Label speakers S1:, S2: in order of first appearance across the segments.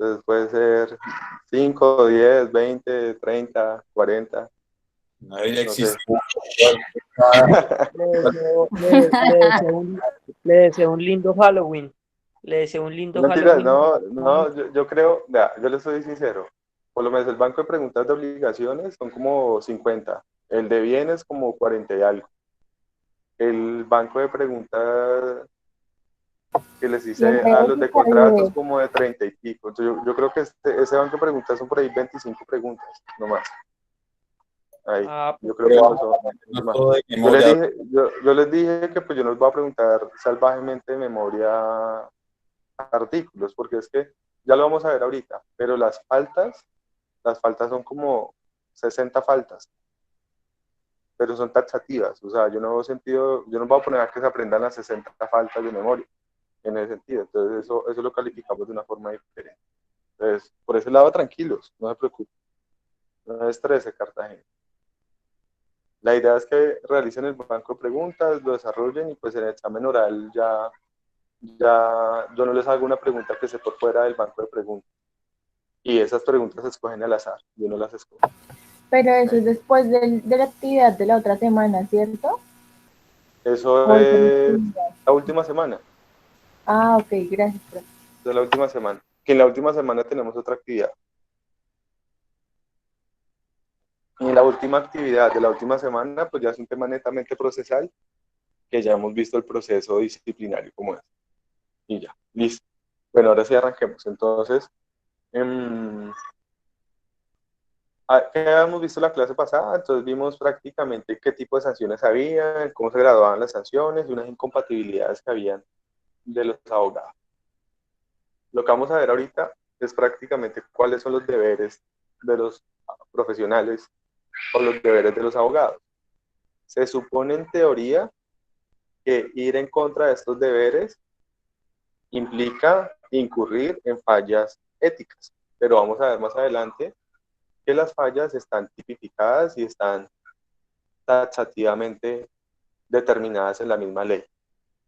S1: Entonces puede ser 5, 10, 20, 30, 40,
S2: No debería
S1: no sé.
S2: existir. Ah,
S3: Le deseo, le deseo un lindo Halloween. Le deseo un lindo
S1: Mentiras,
S3: Halloween.
S1: no, no, yo creo, vea, yo le soy sincero. Por lo menos el banco de preguntas de obligaciones son como 50. El de bienes como 40 y algo. El banco de preguntas que les
S4: Y el
S1: hice a
S4: de
S1: los de
S4: ética
S1: contratos
S4: libre.
S1: como de 30 y pico. Entonces yo creo que ese banco de preguntas son por ahí 25 preguntas, nomás. Ahí,
S3: Ah,
S1: yo creo que
S2: pero
S1: no
S2: vamos
S1: son,
S2: a
S1: no son
S2: aprendernos
S1: más.
S2: todo de
S1: Yo les
S2: memoria.
S1: dije, yo les dije que pues yo no les voy a preguntar salvajemente de memoria artículos, porque es que ya lo vamos a ver ahorita, pero las faltas son como 60 faltas, pero son taxativas, o sea, yo no he sentido, yo no voy a poner a que se aprendan las 60 faltas de memoria, en ese sentido, entonces eso lo calificamos de una forma diferente. Entonces, por ese lado, tranquilos, no se preocupen, no estrese, Cartagena. La idea es que realicen el banco de preguntas, lo desarrollen y pues en el examen oral ya yo no les hago una pregunta que esté por fuera del banco de preguntas. Y esas preguntas se escogen al azar, yo no las escojo.
S4: Pero eso es
S1: ¿Okay?
S4: después de la actividad de la otra semana, ¿cierto?
S1: Eso
S4: ¿O es en
S1: es
S4: este día?
S1: la última semana,
S4: Ah, ok, gracias, profe.
S1: de la última semana. Que en la última semana tenemos otra actividad. Y la última actividad de la última semana, pues ya es un tema netamente procesal, que ya hemos visto el proceso disciplinario como es. Y ya, listo. Bueno, ahora sí arranquemos. Entonces, eh, ¿qué habíamos visto la clase pasada? Entonces vimos prácticamente qué tipo de sanciones había, cómo se graduaban las sanciones y unas incompatibilidades que habían de los abogados. Lo que vamos a ver ahorita es prácticamente cuáles son los deberes de los profesionales o los deberes de los abogados. Se supone en teoría que ir en contra de estos deberes implica incurrir en fallas éticas, pero vamos a ver más adelante que las fallas están tipificadas y están taxativamente determinadas en la misma ley,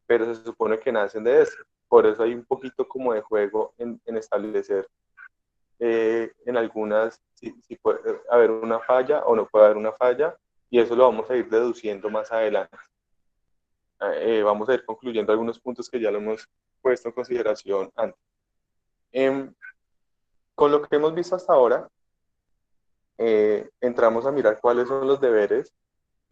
S1: pero se supone que nacen de eso. Por eso hay un poquito como de juego en establecer en algunas si puede haber una falla o no puede haber una falla, y eso lo vamos a ir deduciendo más adelante. Vamos a ir concluyendo algunos puntos que ya lo hemos puesto en consideración antes. Con lo que hemos visto hasta ahora, entramos a mirar cuáles son los deberes,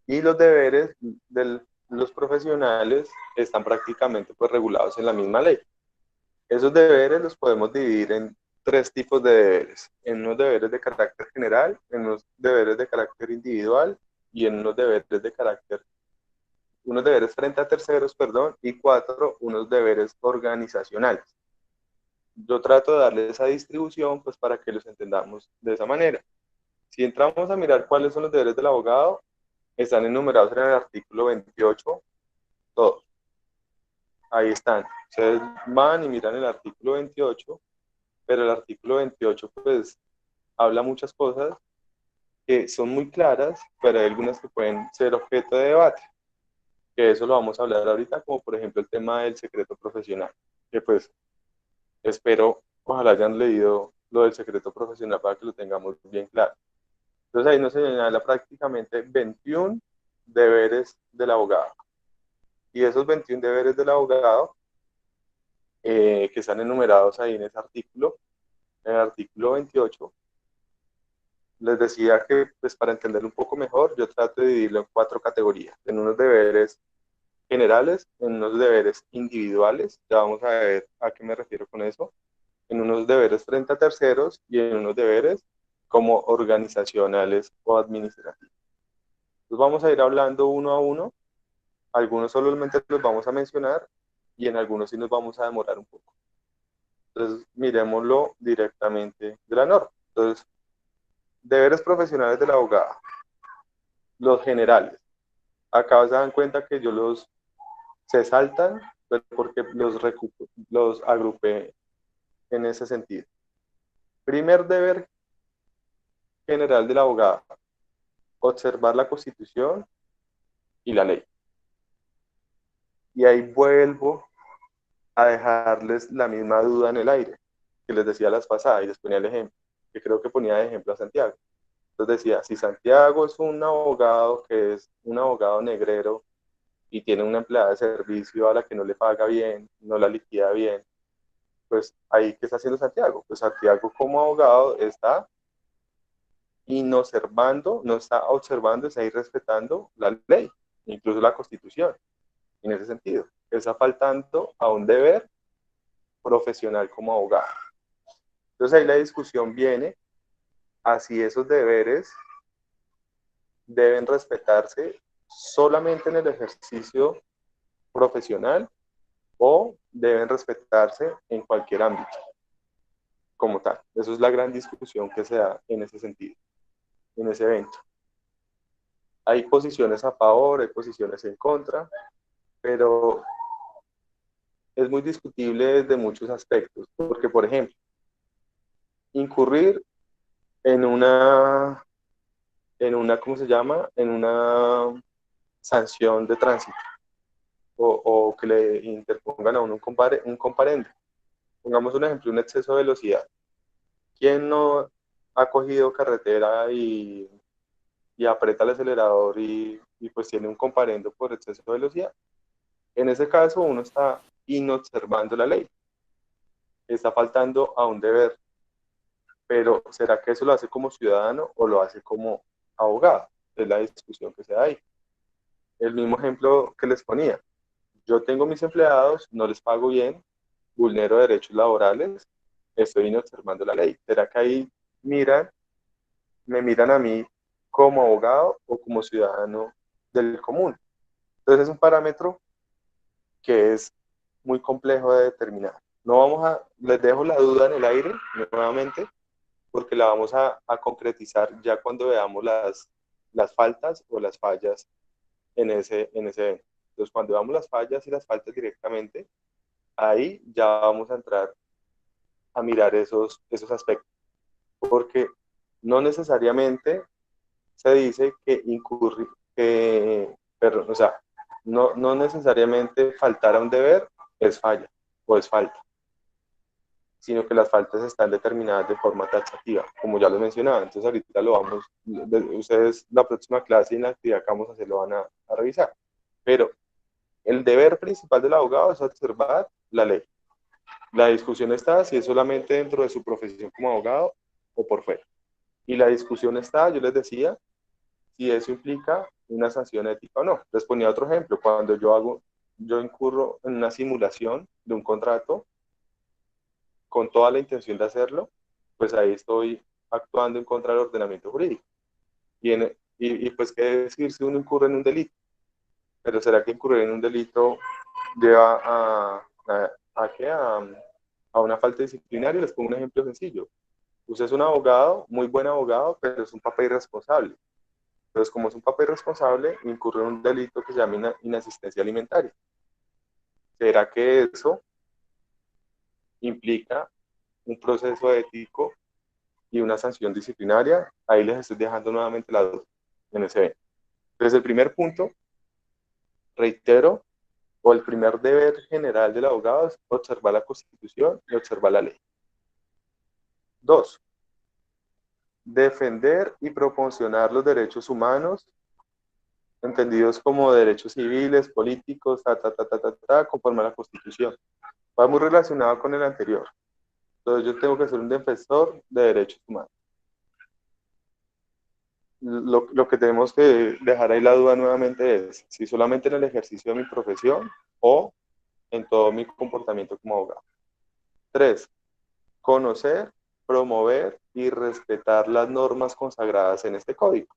S1: y los deberes de los profesionales están prácticamente pues, regulados en la misma ley. Esos deberes los podemos dividir en tres tipos de deberes: en unos deberes de carácter general, en unos deberes de carácter individual y en unos deberes frente a terceros, perdón, y cuatro, unos deberes organizacionales. Yo trato de darle esa distribución pues para que los entendamos de esa manera. Si entramos a mirar cuáles son los deberes del abogado, están enumerados en el artículo 28, todos. Ahí están. Ustedes van y miran el artículo 28, pero el artículo 28 pues habla muchas cosas que son muy claras, pero hay algunas que pueden ser objeto de debate, que eso lo vamos a hablar ahorita, como por ejemplo el tema del secreto profesional, que pues espero ojalá hayan leído lo del secreto profesional para que lo tengamos bien claro. Entonces ahí nos señala prácticamente 21 deberes del abogado. Y esos 21 deberes del abogado, que están enumerados ahí en el artículo 28, les decía que pues para entenderlo un poco mejor, yo trato de dividirlo en cuatro categorías: en unos deberes generales, en unos deberes individuales, ya vamos a ver a qué me refiero con eso, en unos deberes frente a terceros y en unos deberes como organizacionales o administrativos. Entonces vamos a ir hablando uno a uno, algunos solamente los vamos a mencionar y en algunos sí nos vamos a demorar un poco. Entonces miremoslo directamente de la norma. Entonces, deberes profesionales del abogado, los generales. Acá se dan cuenta que yo se saltan, pero porque los agrupé en ese sentido. Primer deber general del abogado: observar la Constitución y la ley. Y ahí vuelvo a dejarles la misma duda en el aire. que les decía las pasadas y les ponía el ejemplo, que creo que ponía de ejemplo a Santiago. Entonces decía, si Santiago es un abogado que es un abogado negrero y tiene una empleada de servicio a la que no le paga bien, no la liquida bien, pues ahí, ¿qué está haciendo Santiago? Pues Santiago como abogado está inobservando, no está observando, está ahí respetando la ley, incluso la Constitución, en ese sentido. Está faltando a un deber profesional como abogado. Entonces ahí la discusión viene a si esos deberes deben respetarse solamente en el ejercicio profesional o deben respetarse en cualquier ámbito como tal. Eso es la gran discusión que se da en ese sentido, en ese evento. Hay posiciones a favor, hay posiciones en contra, pero es muy discutible desde muchos aspectos, porque, por ejemplo, incurrir ¿cómo se llama? En una sanción de tránsito o que le interpongan a uno un comparendo. Pongamos un ejemplo, un exceso de velocidad. ¿Quién no ha cogido carretera y aprieta el acelerador y pues tiene un comparendo por exceso de velocidad? En ese caso uno está inobservando la ley, está faltando a un deber, pero ¿será que eso lo hace como ciudadano o lo hace como abogado? Es la discusión que se da ahí. El mismo ejemplo que les ponía, yo tengo mis empleados, no les pago bien, vulnero derechos laborales, estoy inobservando la ley. ¿Será que ahí me miran a mí como abogado o como ciudadano del común? Entonces es un parámetro que es muy complejo de determinar. Les dejo la duda en el aire nuevamente, porque la vamos a concretizar ya cuando veamos las faltas o las fallas en ese evento. Entonces, cuando veamos las fallas y las faltas directamente, ahí ya vamos a entrar a mirar esos aspectos, porque no necesariamente se dice que incurrir, perdón, o sea, no necesariamente faltar a un deber es falla o es falta, sino que las faltas están determinadas de forma taxativa, como ya lo mencionaba. Entonces ahorita ustedes la próxima clase y en la actividad que vamos a hacer lo van a revisar. Pero el deber principal del abogado es observar la ley. La discusión está si es solamente dentro de su profesión como abogado o por fuera. Y la discusión está, yo les decía, si eso implica una sanción ética o no. Les ponía otro ejemplo, cuando yo incurro en una simulación de un contrato con toda la intención de hacerlo, pues ahí estoy actuando en contra del ordenamiento jurídico. Pues qué decir si uno incurre en un delito, pero ¿será que incurrir en un delito lleva a una falta disciplinaria? Les pongo un ejemplo sencillo. Usted es un abogado, muy buen abogado, pero es un papá irresponsable. Entonces, como es un papá irresponsable, incurre en un delito que se llama inasistencia alimentaria. ¿Será que eso implica un proceso ético y una sanción disciplinaria? Ahí les estoy dejando nuevamente la duda en ese evento. Entonces, el primer punto, reitero, o el primer deber general del abogado es observar la Constitución y observar la ley. 2, defender y proporcionar los derechos humanos, entendidos como derechos civiles, políticos, conforme a la Constitución. Va muy relacionado con el anterior. Entonces yo tengo que ser un defensor de derechos humanos. Lo que tenemos que dejar ahí la duda nuevamente es si solamente en el ejercicio de mi profesión o en todo mi comportamiento como abogado. 3, conocer, promover y respetar las normas consagradas en este código.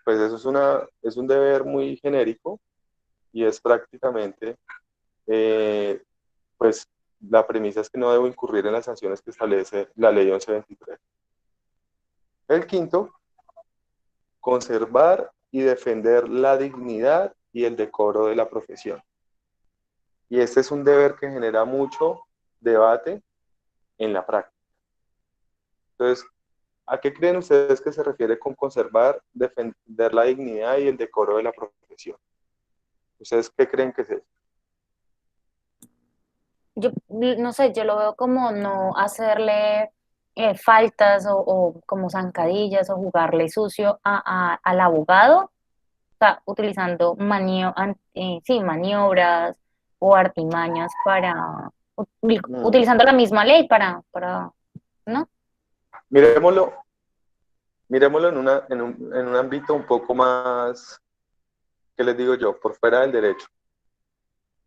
S1: Pues eso es un deber muy genérico y es prácticamente, pues la premisa es que no debo incurrir en las sanciones que establece la ley 1123. El quinto, conservar y defender la dignidad y el decoro de la profesión. Y este es un deber que genera mucho debate en la práctica. Entonces, ¿a qué creen ustedes que se refiere con conservar, defender la dignidad y el decoro de la profesión? ¿Ustedes qué creen que es eso?
S5: yo no sé, yo lo veo como no hacerle faltas o como zancadillas o jugarle sucio al abogado, o sea, utilizando sí, maniobras o artimañas
S1: Mm,
S5: utilizando la misma ley ¿no?
S1: Miremoslo, miremoslo en un ámbito un poco más, ¿qué les digo yo? Por fuera del derecho.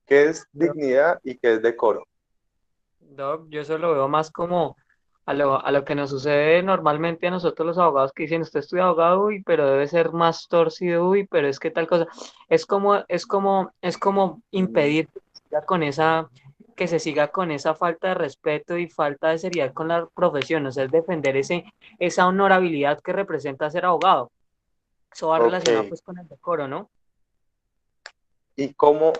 S1: ¿Qué es dignidad y qué es decoro?
S3: Doc, yo eso lo veo más como a lo que nos sucede normalmente a nosotros los abogados que dicen, usted estudia abogado, uy, pero debe ser más torcido, uy, pero es que tal cosa. Es como
S1: Mm,
S3: impedir que se siga con esa falta de respeto y falta de seriedad con la profesión, o sea, es defender esa honorabilidad que representa ser abogado. Eso va
S1: Ok.
S3: relacionado pues con el decoro, ¿no?
S1: ¿Y cómo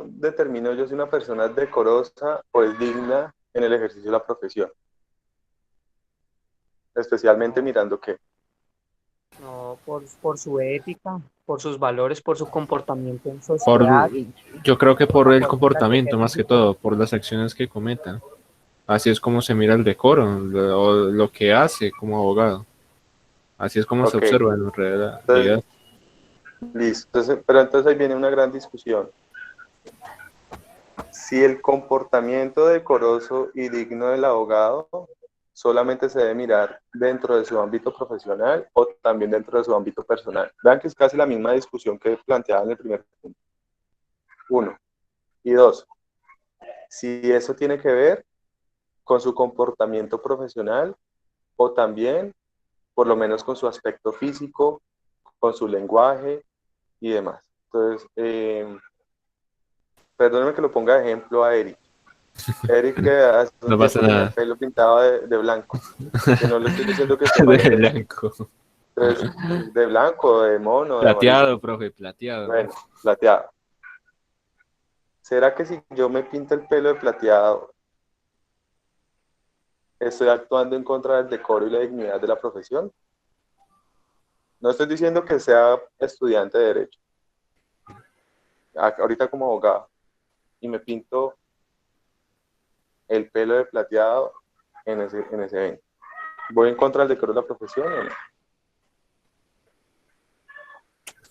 S1: determino yo si una persona es decorosa o es digna en el ejercicio de la profesión? Especialmente
S3: No,
S1: mirando qué.
S3: no, por su ética, por sus valores, por su comportamiento en
S2: Por,
S3: sociedad,
S2: yo creo que
S3: por
S2: por
S3: la
S2: el
S3: forma en la que
S2: comportamiento, más que
S3: ejerce.
S2: todo, por las acciones que cometa. Así es como se mira el decoro, o lo que hace como abogado. Así es como se
S1: Ok.
S2: observa en realidad.
S1: Entonces, listo. Pero entonces ahí viene una gran discusión. Si el comportamiento decoroso y digno del abogado solamente se debe mirar dentro de su ámbito profesional o también dentro de su ámbito personal. Vean que es casi la misma discusión que planteaba en el primer punto. Uno. Y dos, si eso tiene que ver con su comportamiento profesional o también, por lo menos, con su aspecto físico, con su lenguaje y demás. Entonces, perdóneme que lo ponga de ejemplo a Eric. Eric que hace un
S2: No pasa
S1: tiempo tenía el
S2: nada.
S1: pelo pintado de blanco, que no le estoy diciendo que esté mal
S2: De
S1: en eso.
S2: blanco.
S1: Entonces, de blanco, de mono, de amarillo,
S2: Plateado, profe, plateado.
S1: bueno, plateado. ¿Será que si yo me pinto el pelo de plateado, estoy actuando en contra del decoro y la dignidad de la profesión? No estoy diciendo que sea estudiante de derecho, ahorita como abogado, y me pinto el pelo de plateado en ese evento. ¿Voy en contra del decoro de la profesión o no?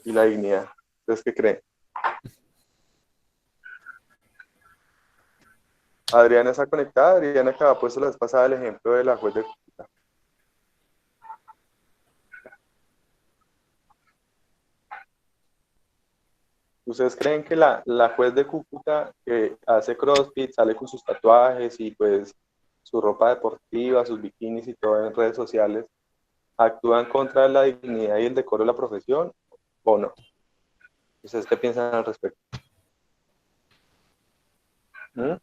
S1: Y la dignidad. ¿Ustedes qué creen? Adriana está conectada. Adriana que ha puesto la vez pasada el ejemplo de la juez de Cúcuta. ¿Ustedes creen que la juez de Cúcuta que hace CrossFit, sale con sus tatuajes y pues su ropa deportiva, sus bikinis y todo en redes sociales, actúan contra la dignidad y el decoro de la profesión o no? ¿Ustedes qué piensan al respecto? ¿Mm?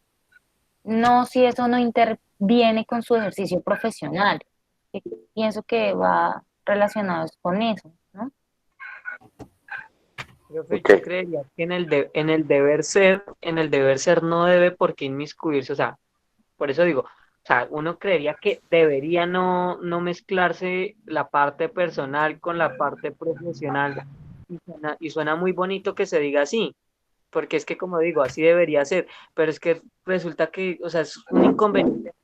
S5: No, si eso no interviene con su ejercicio profesional. Que pienso que va relacionado es con eso, ¿no?
S3: Profe,
S1: Ok,
S3: yo creería que en el deber ser no debe por qué inmiscuirse, o sea, por eso digo, o sea, uno creería que debería no mezclarse la parte personal con la parte profesional y suena muy bonito que se diga así, porque es que como digo, así debería ser, pero es que resulta que, o sea, es un inconveniente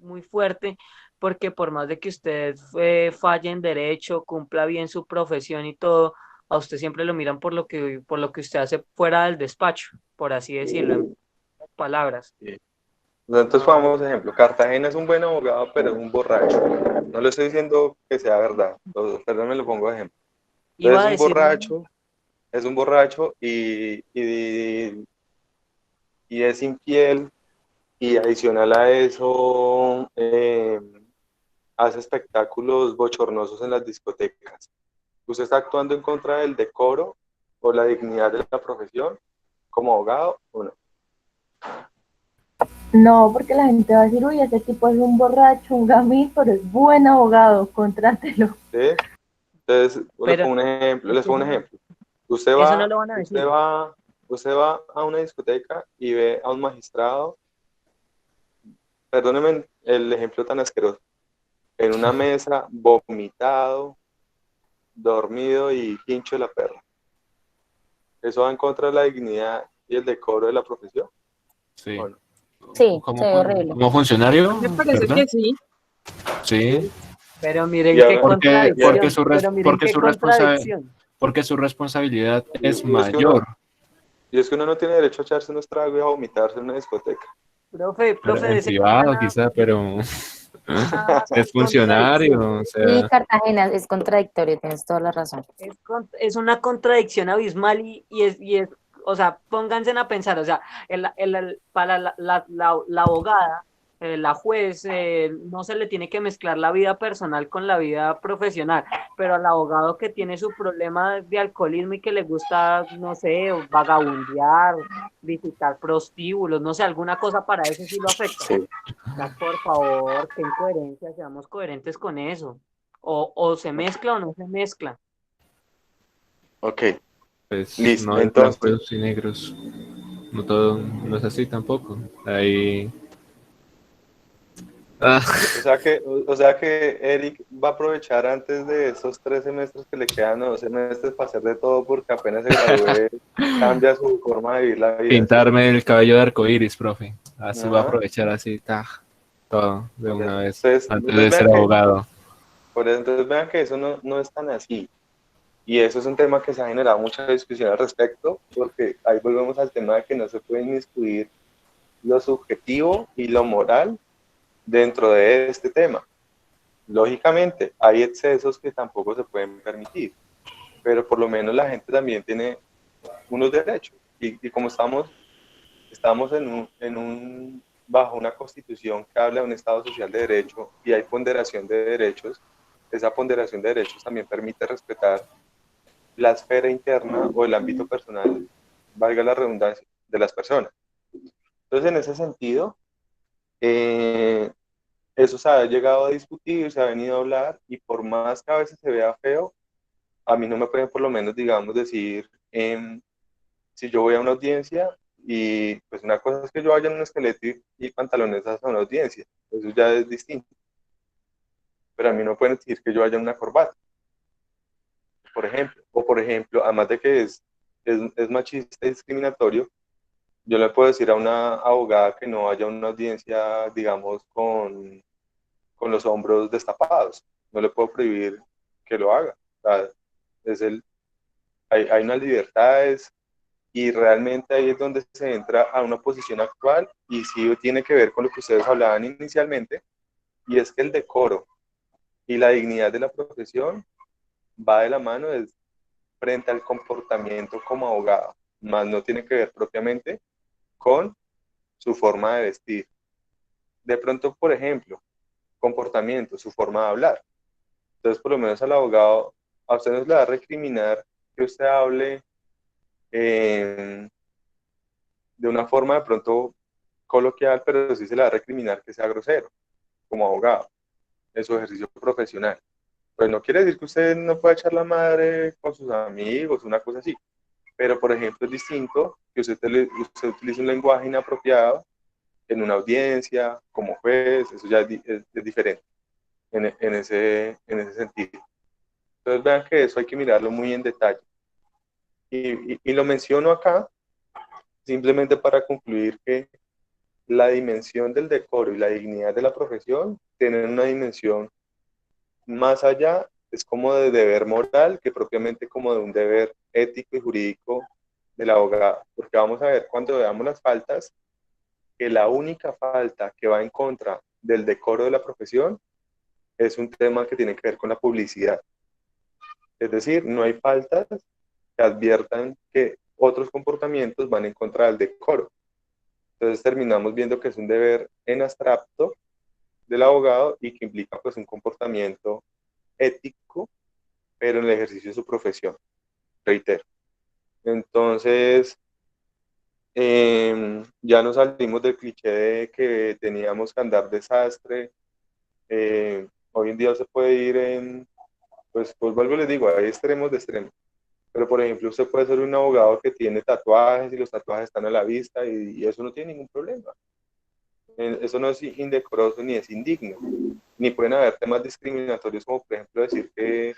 S3: muy fuerte porque por más de que usted falle en derecho, cumpla bien su profesión y todo, a usted siempre lo miran por lo que usted hace fuera del despacho, por así decirlo, en palabras.
S1: sí. Entonces
S3: No,
S1: pongamos ejemplo. Cartagena es un buen abogado, pero es un borracho. No le estoy diciendo que sea verdad, perdón, me lo pongo de ejemplo.
S3: iba
S1: Entonces
S3: a decir,
S1: es un borracho y es infiel y adicional a eso hace espectáculos bochornosos en las discotecas. ¿Usted está actuando en contra del decoro o la dignidad de la profesión como abogado o no?
S4: No, porque la gente va a decir, uy, ese tipo es un borracho, un gamín, pero es buen abogado, contrátelo.
S1: ¿Sí? Entonces,
S3: pero
S1: les pongo un ejemplo. Usted
S3: eso no
S1: va,
S3: lo van a
S1: usted
S3: decir.
S1: va, usted va a una discoteca y ve a un magistrado, perdóneme el ejemplo tan asqueroso, en una mesa, vomitado, dormido y hincho de la perra. Eso va en contra de la dignidad y el decoro de la profesión.
S2: Sí.
S1: ¿O no?
S5: Sí,
S2: Como,
S5: se ve horrible.
S2: como funcionario,
S6: Me parece
S2: ¿verdad?
S6: que sí.
S2: Sí,
S3: Pero
S1: Y
S3: miren qué
S1: ahora-
S2: porque,
S1: y ahora-
S3: contradicción, pero miren qué contradicción.
S2: porque su responsabilidad es
S1: y es que uno,
S2: mayor.
S1: y es que uno no tiene derecho a echarse unos tragos y a vomitarse en una discoteca.
S3: Profe,
S2: En
S3: dese
S2: privado
S3: cuenta
S2: quizá, pero
S3: qué
S2: es funcionario, o
S5: Y
S2: sea,
S5: Cartagena es contradictorio, tienes toda la razón.
S3: es una contradicción abismal y es, o sea, pónganse a pensar, o sea, para la abogada, la juez, no se le tiene que mezclar la vida personal con la vida profesional, pero al abogado que tiene su problema de alcoholismo y que le gusta, no sé, vagabundear, visitar prostíbulos, no sé, alguna cosa para eso sí lo afecta.
S1: Sí.
S3: O sea, por favor, qué incoherencia, seamos coherentes con eso. O se mezcla o no se mezcla.
S1: Ok,
S2: pues
S1: listo.
S2: no es
S1: Entonces,
S2: blancos y negros. No todo, no es así tampoco. Ahí. Ah,
S1: o sea que Eric va a aprovechar antes de esos 3 semestres que le quedan, o 2 semestres, para hacer de todo porque apenas se gradúe, cambia su forma de vivir la vida, ¿sí?
S2: pintarme el cabello de arcoíris, profe. Así voy a
S1: Ajá.
S2: aprovechar así, todo de
S1: Por
S2: una
S1: eso.
S2: vez,
S1: Entonces,
S2: antes
S1: entonces
S2: de ser
S1: vean que,
S2: abogado.
S1: entonces vean que eso no es tan así. Y eso es un tema que se ha generado mucha discusión al respecto, porque ahí volvemos al tema de que no se puede inmiscuir lo subjetivo y lo moral dentro de este tema. Lógicamente, hay excesos que tampoco se pueden permitir, pero por lo menos la gente también tiene unos derechos. Y como estamos bajo una constitución que habla de un Estado social de derecho y hay ponderación de derechos, esa ponderación de derechos también permite respetar la esfera interna o el ámbito personal, valga la redundancia, de las personas. Entonces, en ese sentido, eso se ha llegado a discutir, se ha venido a hablar, y por más que a veces se vea feo, a mí no me pueden por lo menos, digamos, decir, si yo voy a una audiencia, y pues una cosa es que yo vaya en un esqueleto y pantalones a una audiencia, eso ya es distinto, pero a mí no pueden decir que yo vaya en una corbata, por ejemplo, o por ejemplo, además de que es machista y discriminatorio, yo le puedo decir a una abogada que no vaya a una audiencia, digamos, con los hombros destapados. No le puedo prohibir que lo haga. O sea, hay unas libertades, y realmente ahí es donde se entra a una posición actual, y sí tiene que ver con lo que ustedes hablaban inicialmente, y es que el decoro y la dignidad de la profesión va de la mano frente al comportamiento como abogado, más no tiene que ver propiamente con su forma de vestir. De pronto, por ejemplo, comportamiento, su forma de hablar. Entonces, por lo menos al abogado, a usted no se le va a recriminar que usted hable de una forma de pronto coloquial, pero sí se le va a recriminar que sea grosero como abogado en su ejercicio profesional. Pues no quiere decir que usted no pueda echar la madre con sus amigos, una cosa así, pero por ejemplo es distinto que usted utilice un lenguaje inapropiado en una audiencia, como juez, eso ya es diferente en ese sentido. Entonces vean que eso hay que mirarlo muy en detalle. Y lo menciono acá simplemente para concluir que la dimensión del decoro y la dignidad de la profesión tienen una dimensión más allá, es como de deber moral que propiamente como de un deber ético y jurídico del abogado. Porque vamos a ver cuando veamos las faltas, que la única falta que va en contra del decoro de la profesión es un tema que tiene que ver con la publicidad. Es decir, no hay faltas que adviertan que otros comportamientos van en contra del decoro. Entonces terminamos viendo que es un deber en abstracto del abogado y que implica pues un comportamiento ético, pero en el ejercicio de su profesión, reitero. Entonces, ya nos salimos del cliché de que teníamos que andar desastre. Hoy en día se puede ir pues vuelvo y les digo, hay extremos de extremos. Pero, por ejemplo, usted puede ser un abogado que tiene tatuajes y los tatuajes están a la vista, y eso no tiene ningún problema. Eso no es indecoroso ni es indigno. Ni pueden haber temas discriminatorios, como por ejemplo decir que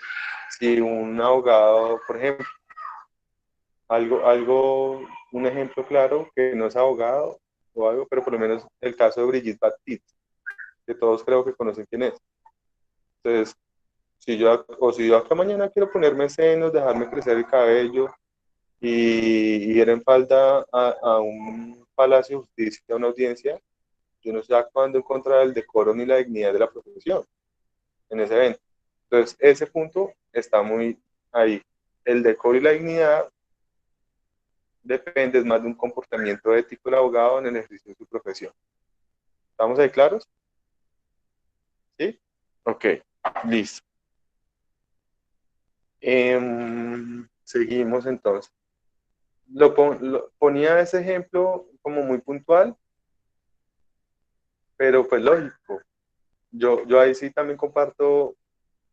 S1: si un abogado, por ejemplo, Un ejemplo claro que no es abogado o algo, pero por lo menos el caso de Brigitte Baptiste, que todos creo que conocen quién es. Entonces, si yo acá mañana quiero ponerme senos, dejarme crecer el cabello y ir en falda a un palacio de justicia, a una audiencia, yo no estoy actuando en contra del decoro ni la dignidad de la profesión en ese evento. Entonces, ese punto está muy ahí. El decoro y la dignidad depende más de un comportamiento ético del abogado en el ejercicio de su profesión. ¿Estamos ahí claros? ¿Sí? Ok, listo. Seguimos entonces. Ponía ese ejemplo como muy puntual, pero pues lógico. Yo ahí sí también comparto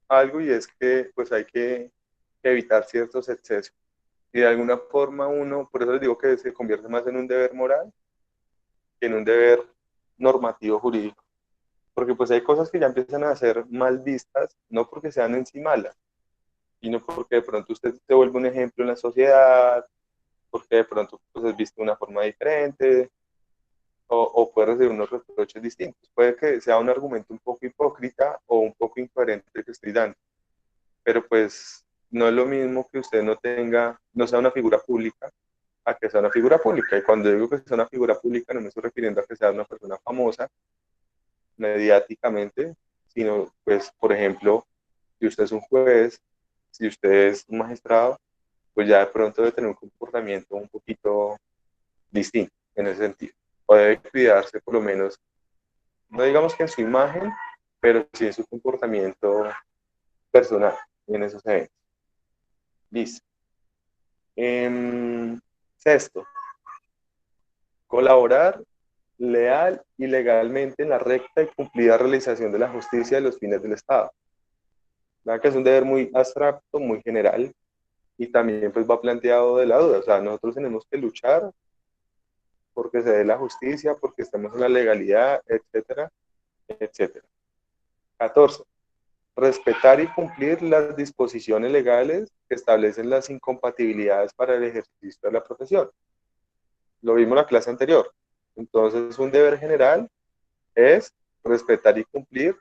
S1: algo y es que pues hay que evitar ciertos excesos. Y de alguna forma uno, por eso les digo que se convierte más en un deber moral que en un deber normativo jurídico. Porque pues hay cosas que ya empiezan a ser mal vistas, no porque sean en sí malas, sino porque de pronto usted se vuelve un ejemplo en la sociedad, porque de pronto pues, es visto de una forma diferente, o puede recibir unos reproches distintos. Puede que sea un argumento un poco hipócrita o un poco incoherente que estoy dando, pero pues no es lo mismo que usted no sea una figura pública a que sea una figura pública. Y cuando digo que sea una figura pública no me estoy refiriendo a que sea una persona famosa mediáticamente, sino pues, por ejemplo, si usted es un juez, si usted es un magistrado, pues ya de pronto debe tener un comportamiento un poquito distinto en ese sentido. O debe cuidarse por lo menos, no digamos que en su imagen, pero sí en su comportamiento personal en esos eventos. Listo. Sexto, colaborar leal y legalmente en la recta y cumplida realización de la justicia de los fines del Estado. ¿Verdad? Que es un deber muy abstracto, muy general, y también pues va planteado de la duda. O sea, nosotros tenemos que luchar porque se dé la justicia, porque estemos en la legalidad, etcétera, etcétera. 14. Respetar y cumplir las disposiciones legales que establecen las incompatibilidades para el ejercicio de la profesión. Lo vimos en la clase anterior. Entonces, un deber general es respetar y cumplir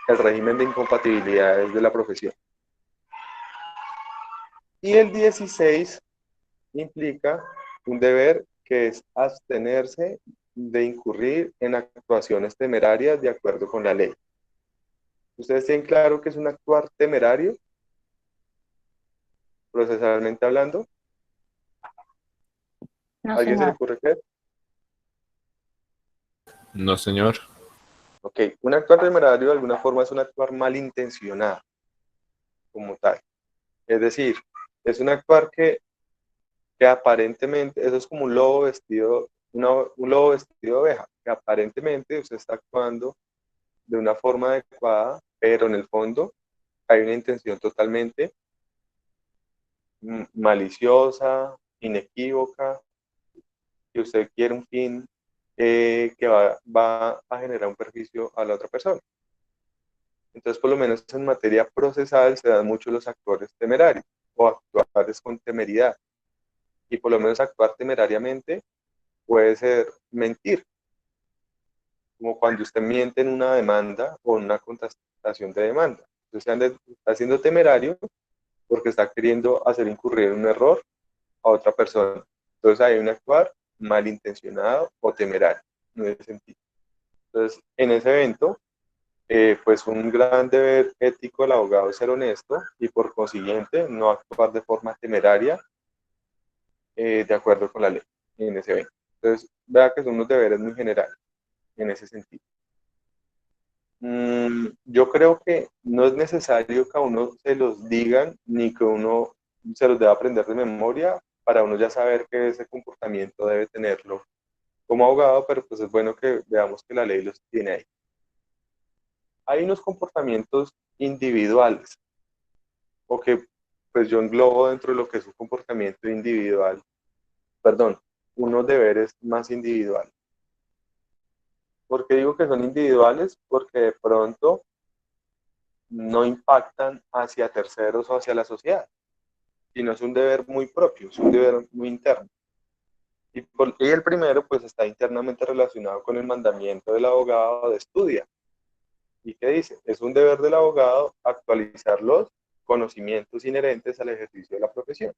S1: el régimen de incompatibilidades de la profesión. Y el 16 implica un deber que es abstenerse de incurrir en actuaciones temerarias de acuerdo con la ley. ¿Ustedes tienen claro que es un actuar temerario, procesalmente hablando?
S5: No,
S1: ¿A alguien se le
S5: señor.
S1: ocurre qué?
S2: No, señor.
S1: Ok, un actuar temerario de alguna forma es un actuar malintencionado, como tal. Es decir, es un actuar que aparentemente, eso es como un lobo vestido, un lobo vestido de oveja, que aparentemente usted está actuando de una forma adecuada, pero en el fondo hay una intención totalmente maliciosa, inequívoca, que usted quiere un fin que va a generar un perjuicio a la otra persona. Entonces, por lo menos en materia procesal se dan mucho los actores temerarios o actuales con temeridad. Y por lo menos actuar temerariamente puede ser mentir, como cuando usted miente en una demanda o en una contestación de demanda. Entonces, está siendo temerario porque está queriendo hacer incurrir en un error a otra persona. Entonces, hay un actuar malintencionado o temerario en ese sentido. Entonces, en ese evento, pues un gran deber ético del abogado es ser honesto y por consiguiente no actuar de forma temeraria de acuerdo con la ley en ese evento. Entonces, vea que son unos deberes muy generales en ese sentido. Yo creo que no es necesario que a uno se los digan ni que uno se los deba aprender de memoria para uno ya saber que ese comportamiento debe tenerlo como abogado, pero pues es bueno que veamos que la ley los tiene ahí. Hay unos comportamientos individuales o que pues yo englobo dentro de lo que es un comportamiento individual, perdón, unos deberes más individuales. ¿Por qué digo que son individuales? Porque de pronto no impactan hacia terceros o hacia la sociedad, sino es un deber muy propio, es un deber muy interno. Y el primero, pues, está internamente relacionado con el mandamiento del abogado de estudia. ¿Y qué dice? Es un deber del abogado actualizar los conocimientos inherentes al ejercicio de la profesión.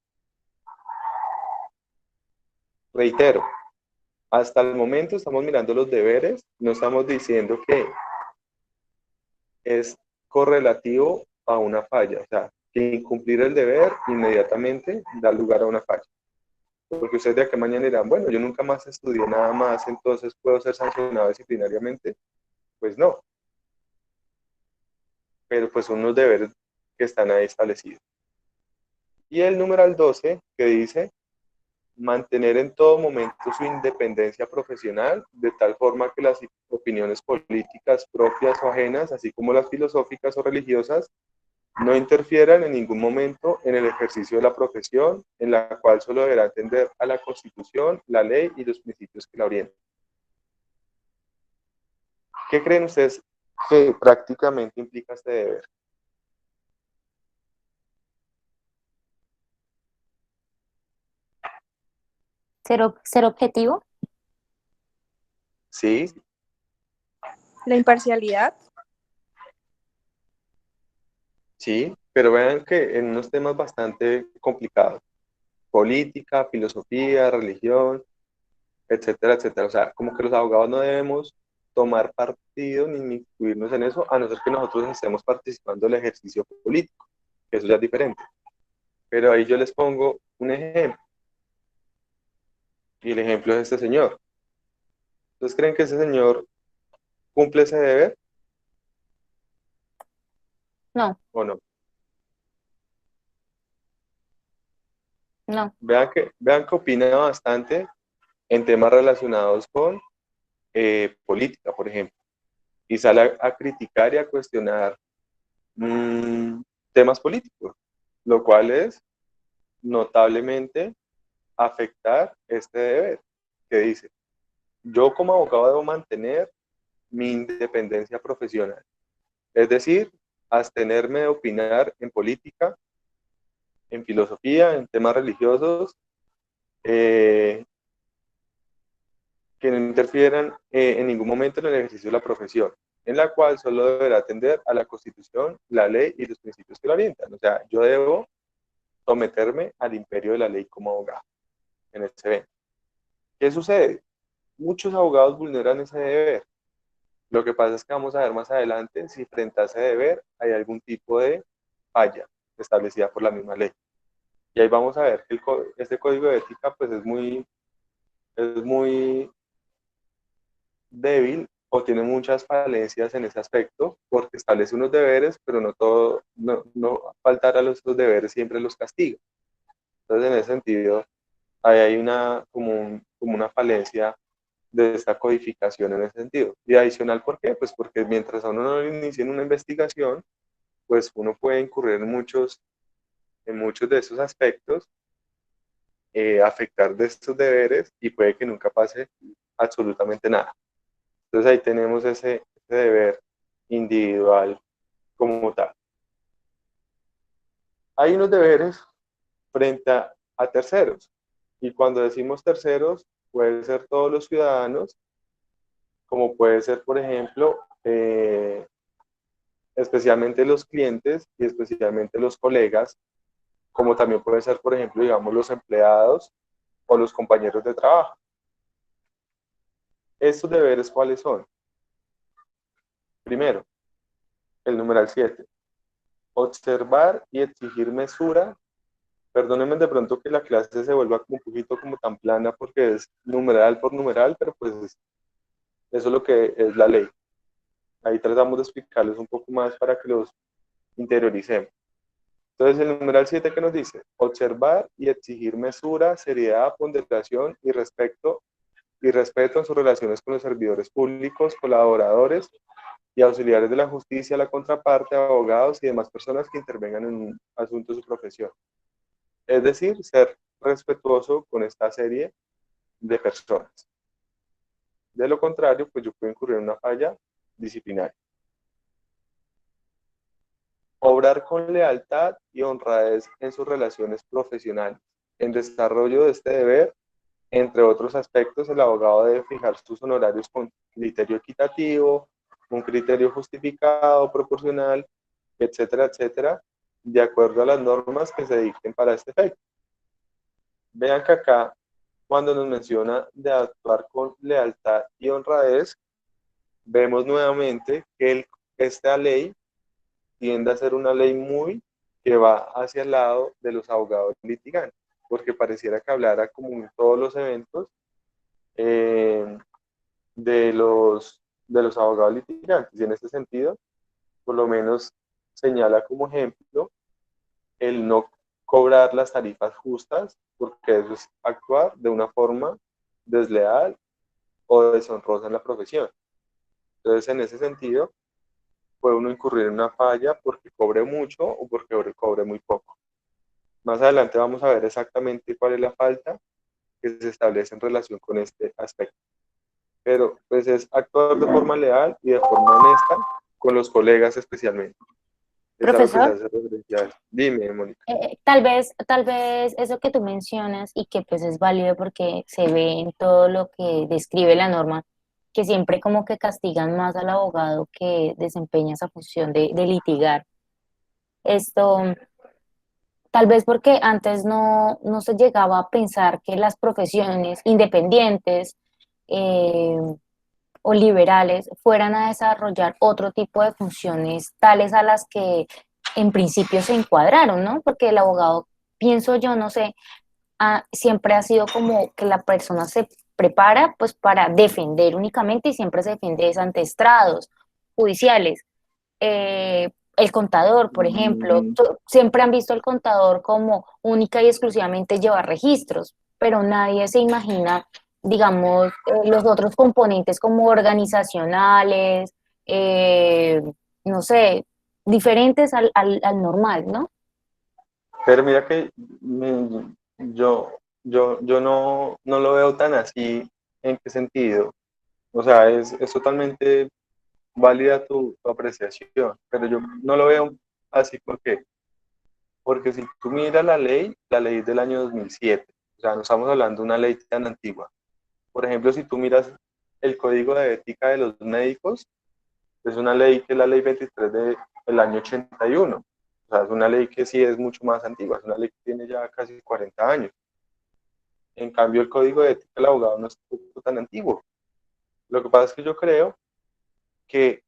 S1: Reitero, hasta el momento estamos mirando los deberes, no estamos diciendo que es correlativo a una falla, o sea, que incumplir el deber inmediatamente da lugar a una falla. Porque ustedes de aquí a mañana dirán, bueno, yo nunca más estudié nada más, entonces puedo ser sancionado disciplinariamente. Pues no, pero pues son unos deberes que están ahí establecidos. Y el numeral 12, que dice, mantener en todo momento su independencia profesional, de tal forma que las opiniones políticas propias o ajenas, así como las filosóficas o religiosas, no interfieran en ningún momento en el ejercicio de la profesión, en la cual solo deberá atender a la Constitución, la ley y los principios que la orientan. ¿Qué creen ustedes que prácticamente implica este deber?
S5: Ser objetivo.
S1: Sí,
S6: La imparcialidad.
S1: sí, pero vean que en unos temas bastante complicados, política, filosofía, religión, etcétera, etcétera. O sea, como que los abogados no debemos tomar partido ni incluirnos en eso, a no ser que nosotros estemos participando del ejercicio político, que eso ya es diferente. Pero ahí yo les pongo un ejemplo, y el ejemplo es este señor. ¿Ustedes creen que ese señor cumple ese deber
S5: No,
S1: o no?
S5: no.
S1: Vean que opina bastante en temas relacionados con política, por ejemplo, y sale a criticar y a cuestionar temas políticos, lo cual es notablemente afectar este deber, que dice, yo como abogado debo mantener mi independencia profesional, es decir, abstenerme de opinar en política, en filosofía, en temas religiosos, que no interfieran en ningún momento en el ejercicio de la profesión, en la cual solo deberá atender a la Constitución, la ley y los principios que la orientan. O sea, yo debo someterme al imperio de la ley como abogado en este evento. ¿Qué sucede? Muchos abogados vulneran ese deber. Lo que pasa es que vamos a ver más adelante si frente a ese deber hay algún tipo de falla establecida por la misma ley. Y ahí vamos a ver que este código de ética pues es muy débil o tiene muchas falencias en ese aspecto porque establece unos deberes, pero no faltar a los deberes siempre los castiga. Entonces, en ese sentido, ahí hay como una falencia de esta codificación en ese sentido. Y adicional, ¿por qué? Pues porque mientras a uno no le inicien una investigación, pues uno puede incurrir en muchos de esos aspectos, afectar de estos deberes y puede que nunca pase absolutamente nada. Entonces ahí tenemos ese deber individual como tal. Hay unos deberes frente a terceros. Y cuando decimos terceros, pueden ser todos los ciudadanos, como puede ser, por ejemplo, especialmente los clientes y especialmente los colegas, como también puede ser, por ejemplo, digamos, los empleados o los compañeros de trabajo. ¿Estos deberes cuáles son? Primero, el numeral 7. Observar y exigir mesura. Perdónenme de pronto que la clase se vuelva como un poquito como tan plana porque es numeral por numeral, pero pues eso es lo que es la ley. Ahí tratamos de explicarles un poco más para que los interioricemos. Entonces, el numeral 7 que nos dice, observar y exigir mesura, seriedad, ponderación y respeto en sus relaciones con los servidores públicos, colaboradores y auxiliares de la justicia, la contraparte, abogados y demás personas que intervengan en un asunto de su profesión. Es decir, ser respetuoso con esta serie de personas. De lo contrario, pues yo puedo incurrir en una falla disciplinaria. obrar con lealtad y honradez en sus relaciones profesionales. En desarrollo de este deber, entre otros aspectos, el abogado debe fijar sus honorarios con criterio equitativo, un criterio justificado, proporcional, etcétera, etcétera, de acuerdo a las normas que se dicten para este efecto. Vean que acá, cuando nos menciona de actuar con lealtad y honradez, vemos nuevamente que esta ley tiende a ser una ley muy que va hacia el lado de los abogados litigantes, porque pareciera que hablara como en todos los eventos eh, de los abogados litigantes. Y en este sentido, por lo menos señala como ejemplo el no cobrar las tarifas justas, porque eso es actuar de una forma desleal o deshonrosa en la profesión. Entonces, en ese sentido, puede uno incurrir en una falla porque cobre mucho o porque cobre muy poco. Más adelante vamos a ver exactamente cuál es la falta que se establece en relación con este aspecto. Pero pues es actuar de forma leal y de forma honesta con los colegas especialmente. Es a lo que se
S5: Profesor,
S1: hace referencia a eso. Dime, Mónica.
S5: tal vez eso que tú mencionas y que pues es válido porque se ve en todo lo que describe la norma, que siempre como que castigan más al abogado que desempeña esa función de litigar. Esto, tal vez porque antes no se llegaba a pensar que las profesiones independientes o liberales fueran a desarrollar otro tipo de funciones tales a las que en principio se encuadraron, ¿no? Porque el abogado, pienso yo, no sé, siempre ha sido como que la persona se prepara pues para defender únicamente y siempre se defiende es ante estrados judiciales. El contador, por ejemplo, siempre han visto al contador como única y exclusivamente llevar registros, pero nadie se imagina, digamos, los otros componentes como organizacionales, eh, no sé, diferentes al normal, ¿no?
S1: Pero mira que yo no lo veo tan así. ¿En qué sentido? O sea, es totalmente válida tu apreciación, pero yo no lo veo así. ¿Por qué? Porque si tú miras la ley es del año 2007, o sea, no estamos hablando de una ley tan antigua. Por ejemplo, si tú miras el Código de Ética de los Médicos, es una ley que es la ley 23 del año 81. O sea, es una ley que sí es mucho más antigua, es una ley que tiene ya casi 40 años. En cambio, el Código de Ética del Abogado no es tan antiguo. Lo que pasa es que yo creo que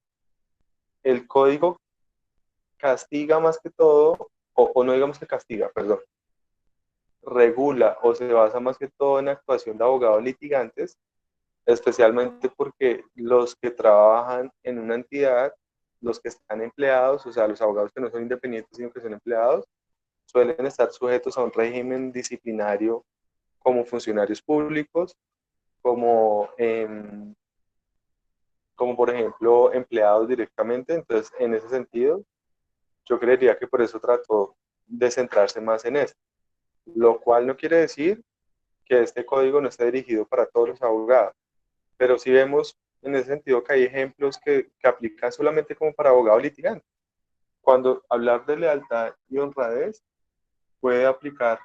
S1: el código castiga más que todo, o no digamos que castiga, perdón, regula o se basa más que todo en actuación de abogados litigantes, especialmente porque los que trabajan en una entidad, los que están empleados, o sea, los abogados que no son independientes, sino que son empleados, suelen estar sujetos a un régimen disciplinario como funcionarios públicos, como, como por ejemplo empleados directamente. Entonces, en ese sentido, yo creería que por eso trató de centrarse más en eso, lo cual no quiere decir que este código no esté dirigido para todos los abogados, pero sí vemos en ese sentido que hay ejemplos que aplican solamente como para abogados litigantes. Cuando hablar de lealtad y honradez puede aplicar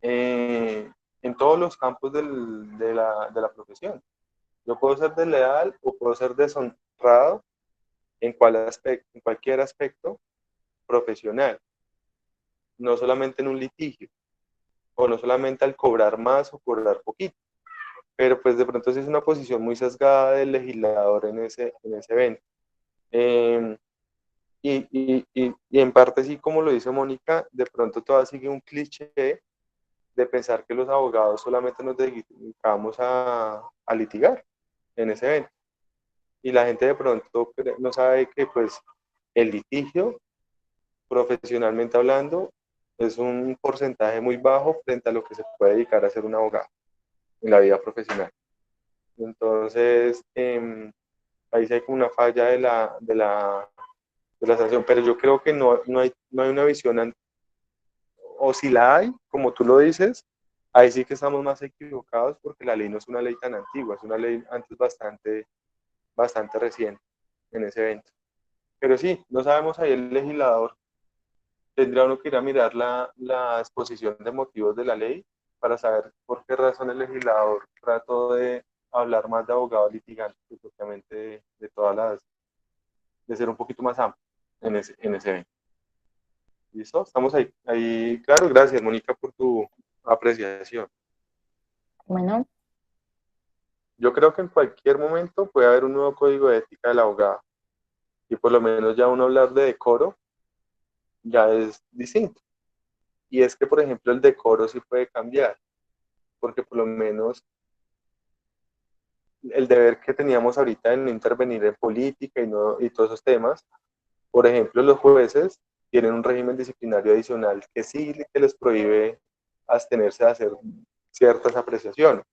S1: en todos los campos de la profesión. Yo puedo ser desleal o puedo ser deshonrado en cualquier aspecto profesional, no solamente en un litigio, o no solamente al cobrar más o cobrar poquito, pero pues de pronto sí es una posición muy sesgada del legislador en ese evento. Eh, y en parte sí, como lo dice Mónica, de pronto todavía sigue un cliché de pensar que los abogados solamente nos dedicamos a litigar en ese evento. Y la gente de pronto no sabe que pues el litigio, profesionalmente hablando, es un porcentaje muy bajo frente a lo que se puede dedicar a ser un abogado en la vida profesional. Entonces, ahí sí hay como una falla de la sanción, pero yo creo que no hay una visión, o si la hay, como tú lo dices, ahí sí que estamos más equivocados porque la ley no es una ley tan antigua, es una ley antes bastante, bastante reciente en ese evento. Pero sí, no sabemos ahí el legislador. Tendría uno que ir a mirar la exposición de motivos de la ley para saber por qué razón el legislador trató de hablar más de abogado litigante que propiamente de todas de ser un poquito más amplio en ese evento. ¿Listo? Estamos ahí. Ahí, claro, gracias, Mónica, por tu apreciación.
S5: Bueno,
S1: Yo creo que en cualquier momento puede haber un nuevo código de ética del abogado y por lo menos ya uno hablar de decoro ya es distinto. Y es que, por ejemplo, el decoro sí puede cambiar, porque por lo menos el deber que teníamos ahorita en no intervenir en política y todos esos temas, por ejemplo, los jueces tienen un régimen disciplinario adicional que sí que les prohíbe abstenerse de hacer ciertas apreciaciones.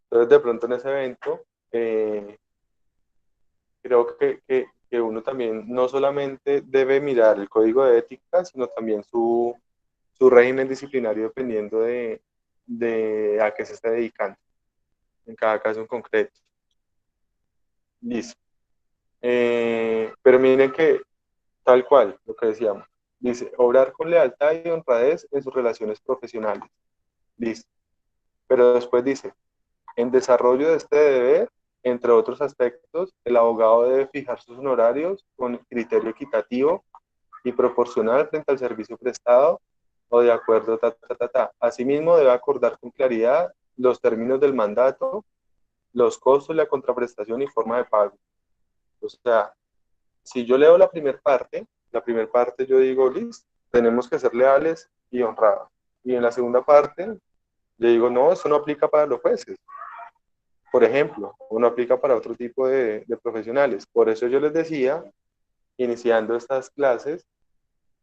S1: Entonces, de pronto en ese evento, creo que uno también no solamente debe mirar el código de ética, sino también su régimen disciplinario dependiendo de a qué se está dedicando, en cada caso en concreto. Listo. Pero miren que tal cual, lo que decíamos, dice, obrar con lealtad y honradez en sus relaciones profesionales. Listo. Pero después dice, en desarrollo de este deber, entre otros aspectos, el abogado debe fijar sus honorarios con criterio equitativo y proporcional frente al servicio prestado o de acuerdo, Asimismo, debe acordar con claridad los términos del mandato, los costos, la contraprestación y forma de pago. O sea, si yo leo la primera parte yo digo, listo, tenemos que ser leales y honrados. Y en la segunda parte, yo digo, no, eso no aplica para los jueces, por ejemplo, o no aplica para otro tipo de profesionales. Por eso yo les decía, iniciando estas clases,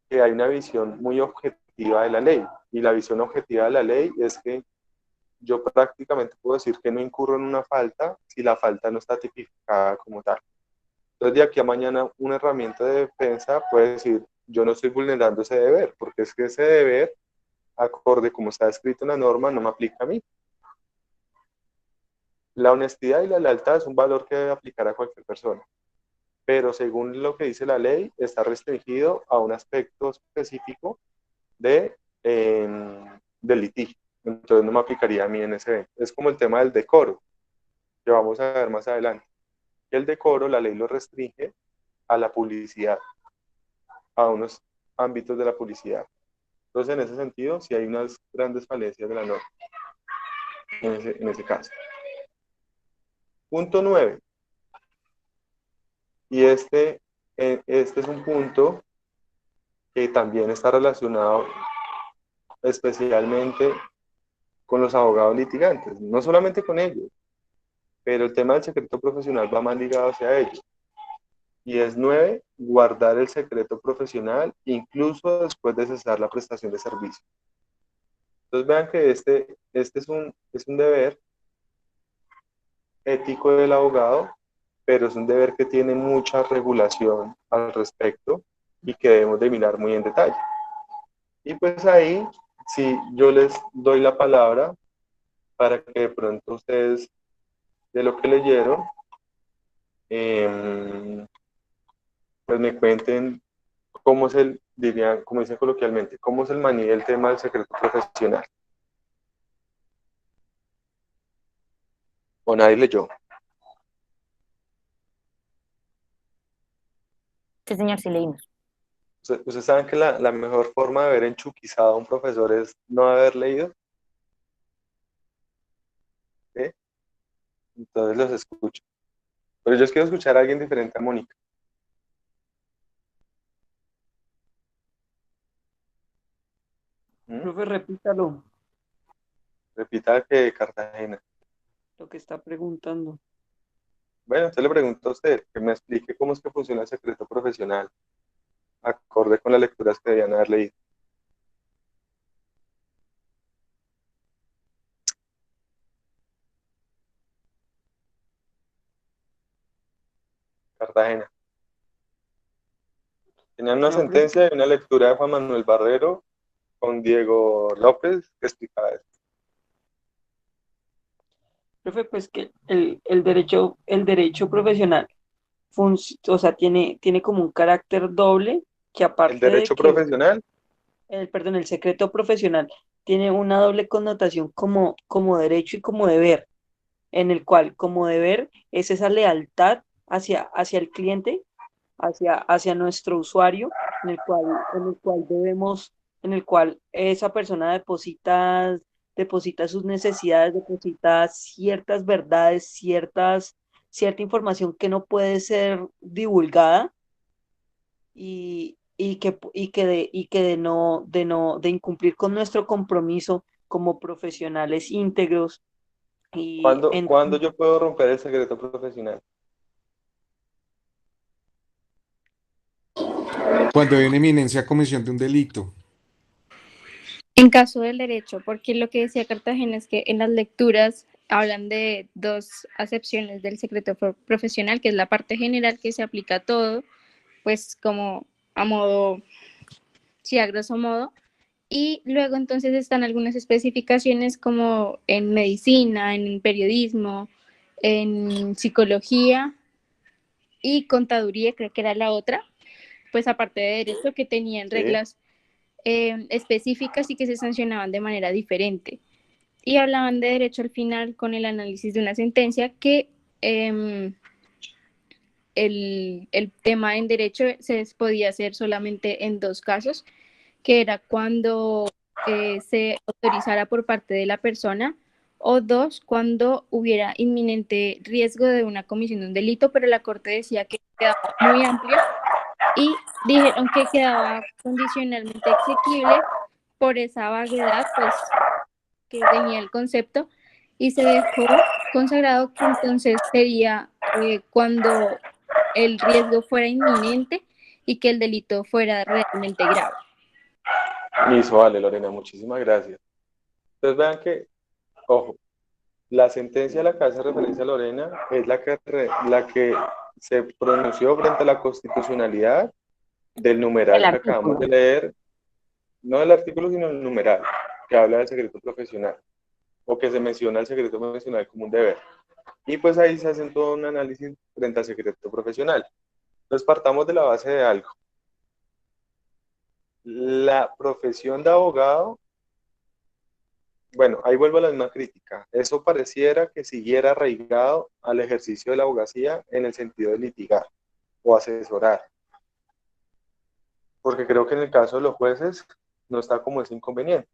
S1: que hay una visión muy objetiva de la ley. Y la visión objetiva de la ley es que yo prácticamente puedo decir que no incurro en una falta si la falta no está tipificada como tal. Entonces, de aquí a mañana, una herramienta de defensa puede decir, yo no estoy vulnerando ese deber, porque es que ese deber, acorde como está escrito en la norma, no me aplica a mí. La honestidad y la lealtad es un valor que debe aplicar a cualquier persona, pero según lo que dice la ley, está restringido a un aspecto específico de, del litigio. Entonces no me aplicaría a mí en ese evento. Es como el tema del decoro, que vamos a ver más adelante. El decoro, la ley lo restringe a la publicidad, a unos ámbitos de la publicidad. Entonces, en ese sentido, sí hay unas grandes falencias de la norma en ese caso. Punto 9. Y este es un punto que también está relacionado especialmente con los abogados litigantes, no solamente con ellos, pero el tema del secreto profesional va más ligado hacia ellos. Y es 9, guardar el secreto profesional incluso después de cesar la prestación de servicio. Entonces vean que este es un deber ético del abogado, pero es un deber que tiene mucha regulación al respecto y que debemos de mirar muy en detalle. Y pues ahí, si yo les doy la palabra para que de pronto ustedes, de lo que leyeron, pues me cuenten cómo es dirían, como dicen coloquialmente, cómo es el maní del tema del secreto profesional. O nadie leyó.
S5: sí, señor, sí leímos.
S1: Ustedes saben que la mejor forma de ver enchuquizado a un profesor es no haber leído. ¿Sí? Entonces los escucho. Pero yo quiero escuchar a alguien diferente a Mónica.
S3: Profe, repítalo,
S1: Repita que Cartagena.
S3: lo que está preguntando.
S1: Bueno, entonces le pregunto a usted que me explique cómo es que funciona el secreto profesional, acorde con las lecturas que debían haber leído. Cartagena. Tenían una
S3: Profe,
S1: sentencia y una lectura de Juan Manuel Barrero con Diego López que explicaba esto.
S3: profe, pues que el derecho profesional
S7: o sea, tiene como un carácter doble, que
S1: El
S7: aparte de
S1: derecho
S7: que,
S1: profesional,
S7: perdón, el secreto profesional tiene una doble connotación como derecho y como deber, en el cual como deber es esa lealtad hacia el cliente, hacia nuestro usuario, en el cual debemos, en el cual esa persona deposita sus necesidades, deposita ciertas verdades, cierta información que no puede ser divulgada y que de incumplir con nuestro compromiso como profesionales íntegros y
S1: ¿cuándo yo puedo romper el secreto profesional?
S8: Cuando hay una inminencia comisión de un delito.
S6: En caso del derecho, porque lo que decía Cartagena es que en las lecturas hablan de dos acepciones del secreto profesional, que es la parte general que se aplica a todo, pues como a modo, sí, a grosso modo, y luego entonces están algunas especificaciones como en medicina, en periodismo, en psicología y contaduría, creo que era la otra, pues aparte de derecho que tenían
S1: Sí.
S6: reglas específicas y que se sancionaban de manera diferente. Y hablaban de derecho al final con el análisis de una sentencia que el tema en derecho se podía hacer solamente en dos casos, que era cuando se autorizara por parte de la persona, o dos, cuando hubiera inminente riesgo de una comisión de un delito, pero la Corte decía que quedaba muy amplio y dijeron que quedaba condicionalmente exequible por esa vaguedad pues, que tenía el concepto y se dejó consagrado que entonces sería cuando el riesgo fuera inminente y que el delito fuera realmente grave.
S1: Listo, vale, Lorena, muchísimas gracias. Entonces vean que, ojo, la sentencia a la que hace referencia Lorena es la que se pronunció frente a la constitucionalidad del
S5: El
S1: numeral que acabamos de
S5: artículo.
S1: leer, no el artículo, sino el numeral, que habla del secreto profesional, o que se menciona el secreto profesional como un deber. Y pues ahí se hace todo un análisis frente al secreto profesional. Entonces partamos de la base de algo. La profesión de abogado, bueno, ahí vuelvo a la misma crítica. Eso pareciera que siguiera arraigado al ejercicio de la abogacía en el sentido de litigar o asesorar. Porque creo que en el caso de los jueces no está como ese inconveniente.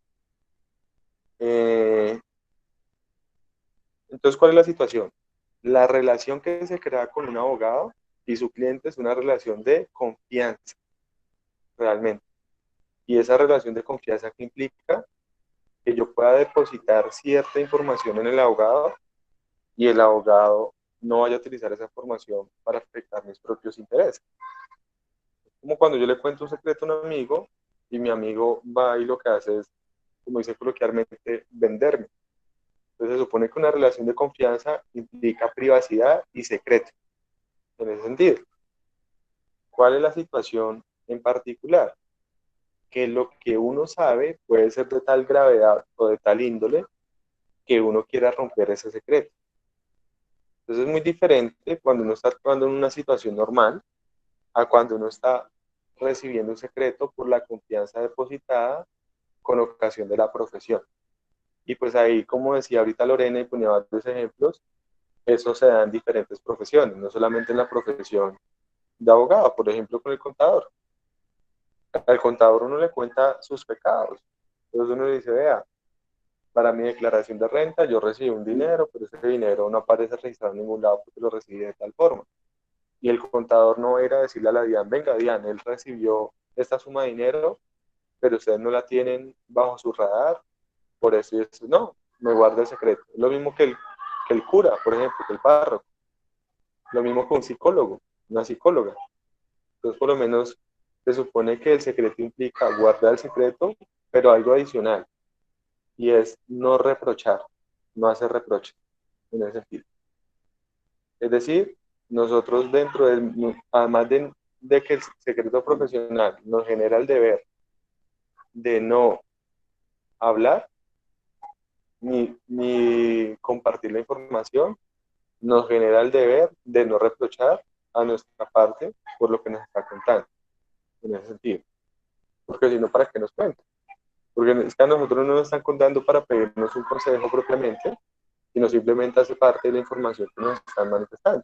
S1: Entonces, ¿cuál es la situación? La relación que se crea con un abogado y su cliente es una relación de confianza, realmente. Y esa relación de confianza que implica que yo pueda depositar cierta información en el abogado y el abogado no vaya a utilizar esa información para afectar mis propios intereses. Como cuando yo le cuento un secreto a un amigo y mi amigo va y lo que hace es, como dice coloquialmente, venderme. Entonces se supone que una relación de confianza implica privacidad y secreto. En ese sentido, ¿cuál es la situación en particular? Que lo que uno sabe puede ser de tal gravedad o de tal índole que uno quiera romper ese secreto. Entonces es muy diferente cuando uno está actuando en una situación normal a cuando uno está recibiendo un secreto por la confianza depositada con ocasión de la profesión. Y pues ahí, como decía ahorita Lorena y ponía varios ejemplos, eso se da en diferentes profesiones, no solamente en la profesión de abogado, por ejemplo, con el contador. Al contador uno le cuenta sus pecados. Entonces uno le dice, vea, para mi declaración de renta yo recibí un dinero, pero ese dinero no aparece registrado en ningún lado porque lo recibí de tal forma. Y el contador no era decirle a la DIAN, venga DIAN, él recibió esta suma de dinero, pero ustedes no la tienen bajo su radar, por eso y eso. No, me guarda el secreto. Es lo mismo que el cura, por ejemplo, que el párroco. Lo mismo que un psicólogo, una psicóloga. Entonces, por lo menos, se supone que el secreto implica guardar el secreto, pero algo adicional, y es no reprochar, no hacer reproche en ese sentido. Es decir, nosotros dentro del, además de que el secreto profesional nos genera el deber de no hablar ni compartir la información, nos genera el deber de no reprochar a nuestra parte por lo que nos está contando, en ese sentido. Porque si no, ¿para qué nos cuentan? Porque es que a nosotros no nos están contando para pedirnos un consejo propiamente, sino simplemente hace parte de la información que nos están manifestando.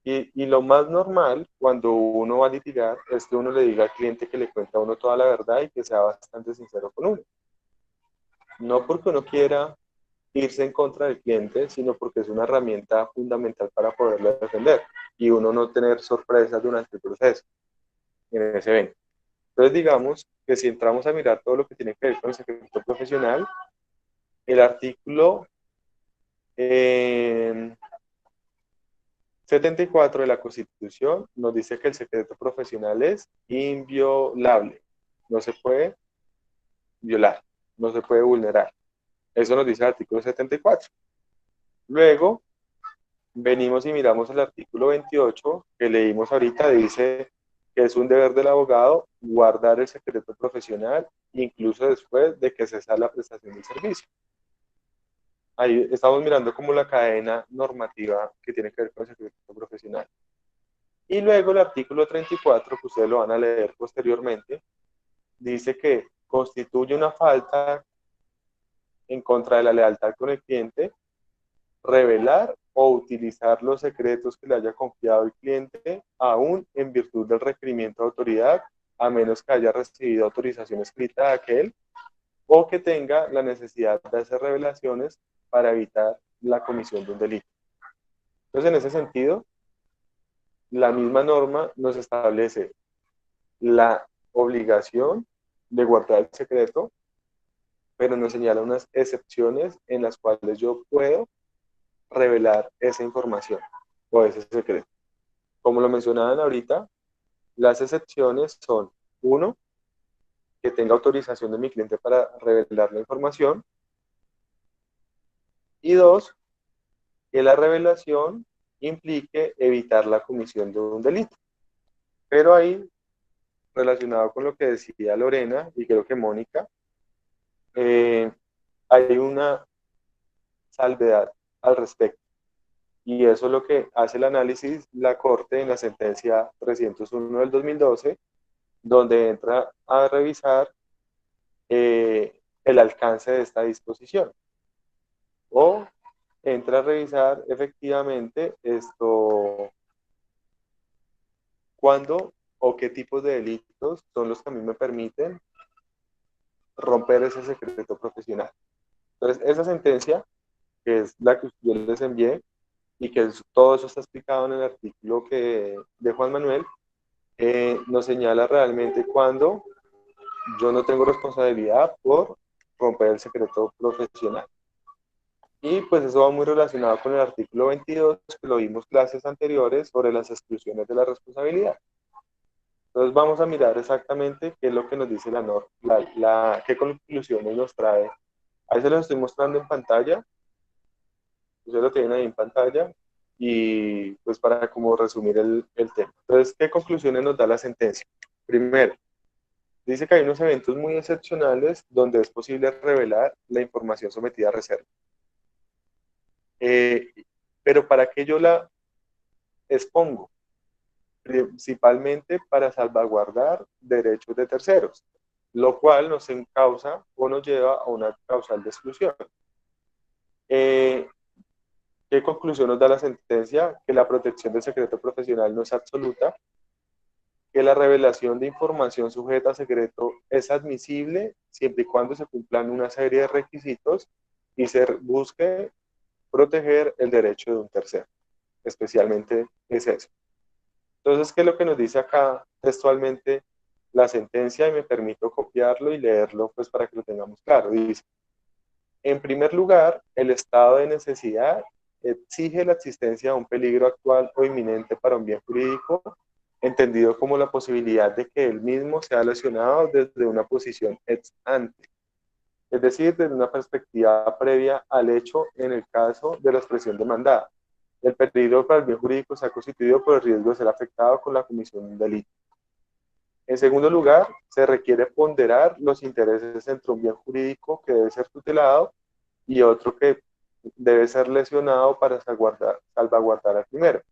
S1: Y lo más normal cuando uno va a litigar es que uno le diga al cliente que le cuenta a uno toda la verdad y que sea bastante sincero con uno. No porque uno quiera irse en contra del cliente, sino porque es una herramienta fundamental para poderlo defender y uno no tener sorpresas durante el proceso en ese evento. Entonces, digamos que si entramos a mirar todo lo que tiene que ver con el secreto profesional, el artículo 74 de la Constitución nos dice que el secreto profesional es inviolable, no se puede violar, no se puede vulnerar. Eso nos dice el artículo 74. Luego, venimos y miramos el artículo 28 que leímos ahorita, dice que es un deber del abogado guardar el secreto profesional, incluso después de que cesa la prestación del servicio. Ahí estamos mirando como la cadena normativa que tiene que ver con el secreto profesional. Y luego el artículo 34, que ustedes lo van a leer posteriormente, dice que constituye una falta en contra de la lealtad con el cliente revelar o utilizar los secretos que le haya confiado el cliente, aún en virtud del requerimiento de autoridad, a menos que haya recibido autorización escrita de aquel, o que tenga la necesidad de hacer revelaciones para evitar la comisión de un delito. Entonces, en ese sentido, la misma norma nos establece la obligación de guardar el secreto, pero nos señala unas excepciones en las cuales yo puedo revelar esa información o ese secreto. Como lo mencionaban ahorita, las excepciones son, uno, que tenga autorización de mi cliente para revelar la información, y dos, que la revelación implique evitar la comisión de un delito. Pero ahí, relacionado con lo que decía Lorena y creo que Mónica, hay una salvedad al respecto. Y eso es lo que hace el análisis la Corte en la sentencia 301 del 2012, donde entra a revisar el alcance de esta disposición. O entra a revisar efectivamente cuándo o qué tipos de delitos son los que a mí me permiten romper ese secreto profesional. Entonces, esa sentencia, que es la que yo les envié, y que todo eso está explicado en el artículo de Juan Manuel, nos señala realmente cuando yo no tengo responsabilidad por romper el secreto profesional. Y pues eso va muy relacionado con el artículo 22, que lo vimos clases anteriores sobre las exclusiones de la responsabilidad. Entonces vamos a mirar exactamente qué es lo que nos dice la norma, qué conclusiones nos trae. Ahí se los estoy mostrando en pantalla. Ustedes lo tienen ahí en pantalla. Y pues para como resumir el tema. Entonces, ¿qué conclusiones nos da la sentencia? Primero, dice que hay unos eventos muy excepcionales donde es posible revelar la información sometida a reserva. Pero ¿para qué yo la expongo? Principalmente para salvaguardar derechos de terceros, lo cual nos encausa o nos lleva a una causal de exclusión. ¿Qué conclusión nos da la sentencia? Que la protección del secreto profesional no es absoluta, que la revelación de información sujeta a secreto es admisible siempre y cuando se cumplan una serie de requisitos y se busque proteger el derecho de un tercero. Especialmente es eso. Entonces, ¿qué es lo que nos dice acá textualmente la sentencia? Y me permito copiarlo y leerlo pues para que lo tengamos claro. Dice, en primer lugar, el estado de necesidad exige la existencia de un peligro actual o inminente para un bien jurídico, entendido como la posibilidad de que el mismo sea lesionado desde una posición ex ante, es decir, desde una perspectiva previa al hecho en el caso de la expresión demandada. El peligro para el bien jurídico se ha constituido por el riesgo de ser afectado con la comisión de un delito. En segundo lugar, se requiere ponderar los intereses entre un bien jurídico que debe ser tutelado y otro que debe ser lesionado para salvaguardar al primero.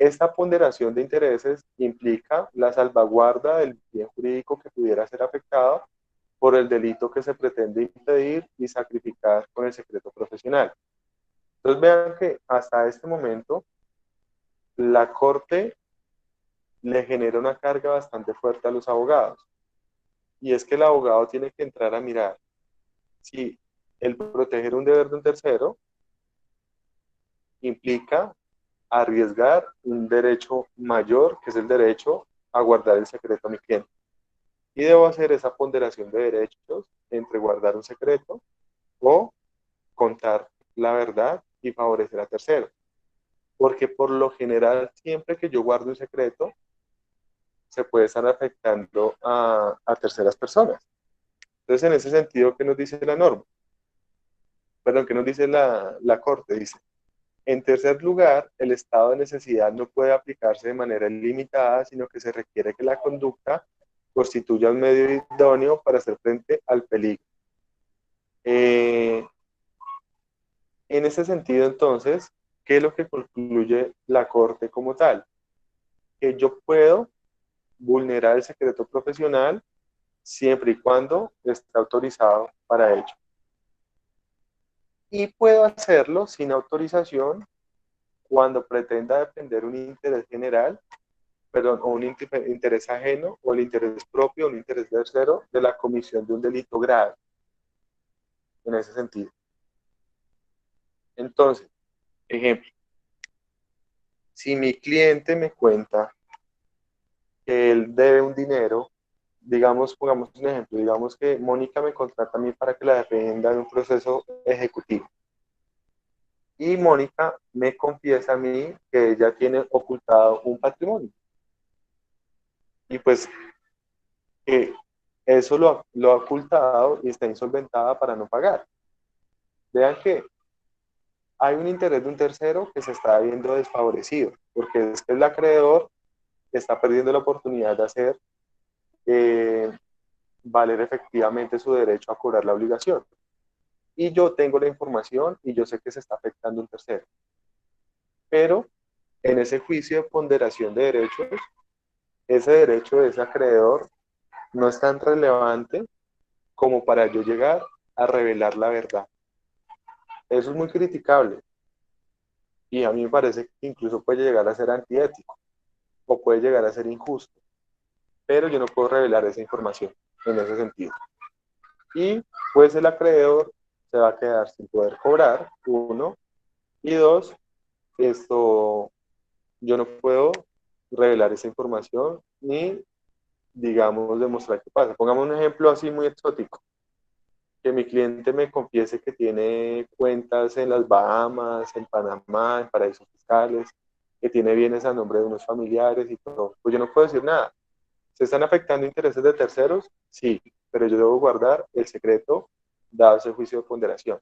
S1: Esta ponderación de intereses implica la salvaguarda del bien jurídico que pudiera ser afectado por el delito que se pretende impedir y sacrificar con el secreto profesional. Entonces vean que hasta este momento la Corte le genera una carga bastante fuerte a los abogados. Y es que el abogado tiene que entrar a mirar si el proteger un deber de un tercero implica arriesgar un derecho mayor, que es el derecho a guardar el secreto a mi cliente. Y debo hacer esa ponderación de derechos entre guardar un secreto o contar la verdad y favorecer a terceros. Porque por lo general, siempre que yo guardo un secreto, se puede estar afectando a terceras personas. Entonces, en ese sentido, ¿qué nos dice la norma? Perdón, ¿qué nos dice la Corte? Dice, en tercer lugar, el estado de necesidad no puede aplicarse de manera ilimitada, sino que se requiere que la conducta constituya un medio idóneo para hacer frente al peligro. En ese sentido, entonces, ¿qué es lo que concluye la Corte como tal? Que yo puedo vulnerar el secreto profesional siempre y cuando esté autorizado para ello. Y puedo hacerlo sin autorización cuando pretenda defender un interés general, perdón, o un interés ajeno, o el interés propio, o un interés tercero de la comisión de un delito grave, en ese sentido. Entonces, ejemplo, si mi cliente me cuenta que él debe un dinero, digamos, pongamos un ejemplo, digamos que Mónica me contrata a mí para que la defienda en un proceso ejecutivo. Y Mónica me confiesa a mí que ella tiene ocultado un patrimonio. Y pues que eso lo ha ocultado y está insolventada para no pagar. Vean que hay un interés de un tercero que se está viendo desfavorecido, porque es que el acreedor está perdiendo la oportunidad de hacer valer efectivamente su derecho a cobrar la obligación. Y yo tengo la información y yo sé que se está afectando un tercero. Pero en ese juicio de ponderación de derechos, ese derecho de ese acreedor no es tan relevante como para yo llegar a revelar la verdad. Eso es muy criticable y a mí me parece que incluso puede llegar a ser antiético o puede llegar a ser injusto, pero yo no puedo revelar esa información en ese sentido. Y pues el acreedor se va a quedar sin poder cobrar, uno, y dos, esto, yo no puedo revelar esa información ni, digamos, demostrar qué pasa. Pongamos un ejemplo así muy exótico. Que mi cliente me confiese que tiene cuentas en las Bahamas, en Panamá, en paraísos fiscales, que tiene bienes a nombre de unos familiares y todo. Pues yo no puedo decir nada. ¿Se están afectando intereses de terceros? Sí, pero yo debo guardar el secreto dado ese juicio de ponderación.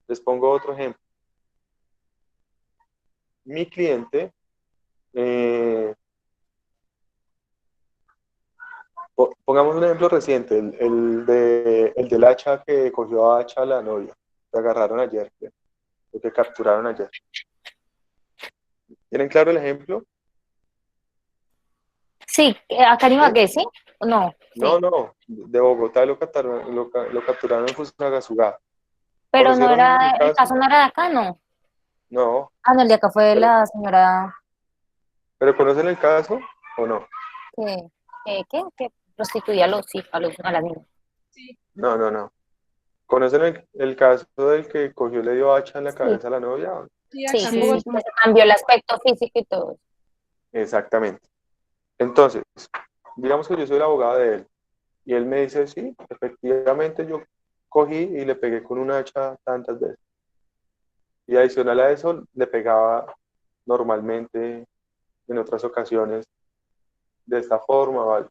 S1: Les pongo otro ejemplo. Mi cliente, pongamos un ejemplo reciente, el del hacha que cogió a hacha a la novia, que agarraron ayer, lo que capturaron ayer. ¿Tienen claro el ejemplo?
S5: Sí, a Karima,
S1: ¿Sí?
S5: ¿qué? ¿Sí? No, sí.
S1: No, de Bogotá lo capturaron en Fusagasugá.
S5: Pero no
S1: ¿Conocieron
S5: era,
S1: el
S5: el
S1: caso?
S5: caso no era de acá, ¿no?
S1: No,
S5: Ah, no, el de acá fue
S1: pero,
S5: la señora
S1: pero ¿conocen el caso o no?
S5: que prostituía a los hijos, a las niñas.
S1: No. ¿Conocen el caso del que cogió y le dio hacha en la
S5: Sí,
S1: cabeza a la novia?
S5: sí, que se cambió el aspecto físico y todo.
S1: Exactamente. Entonces, digamos que yo soy el abogado de él y él me dice, sí, efectivamente yo cogí y le pegué con un hacha tantas veces. Y adicional a eso, le pegaba normalmente en otras ocasiones de esta forma, ¿vale?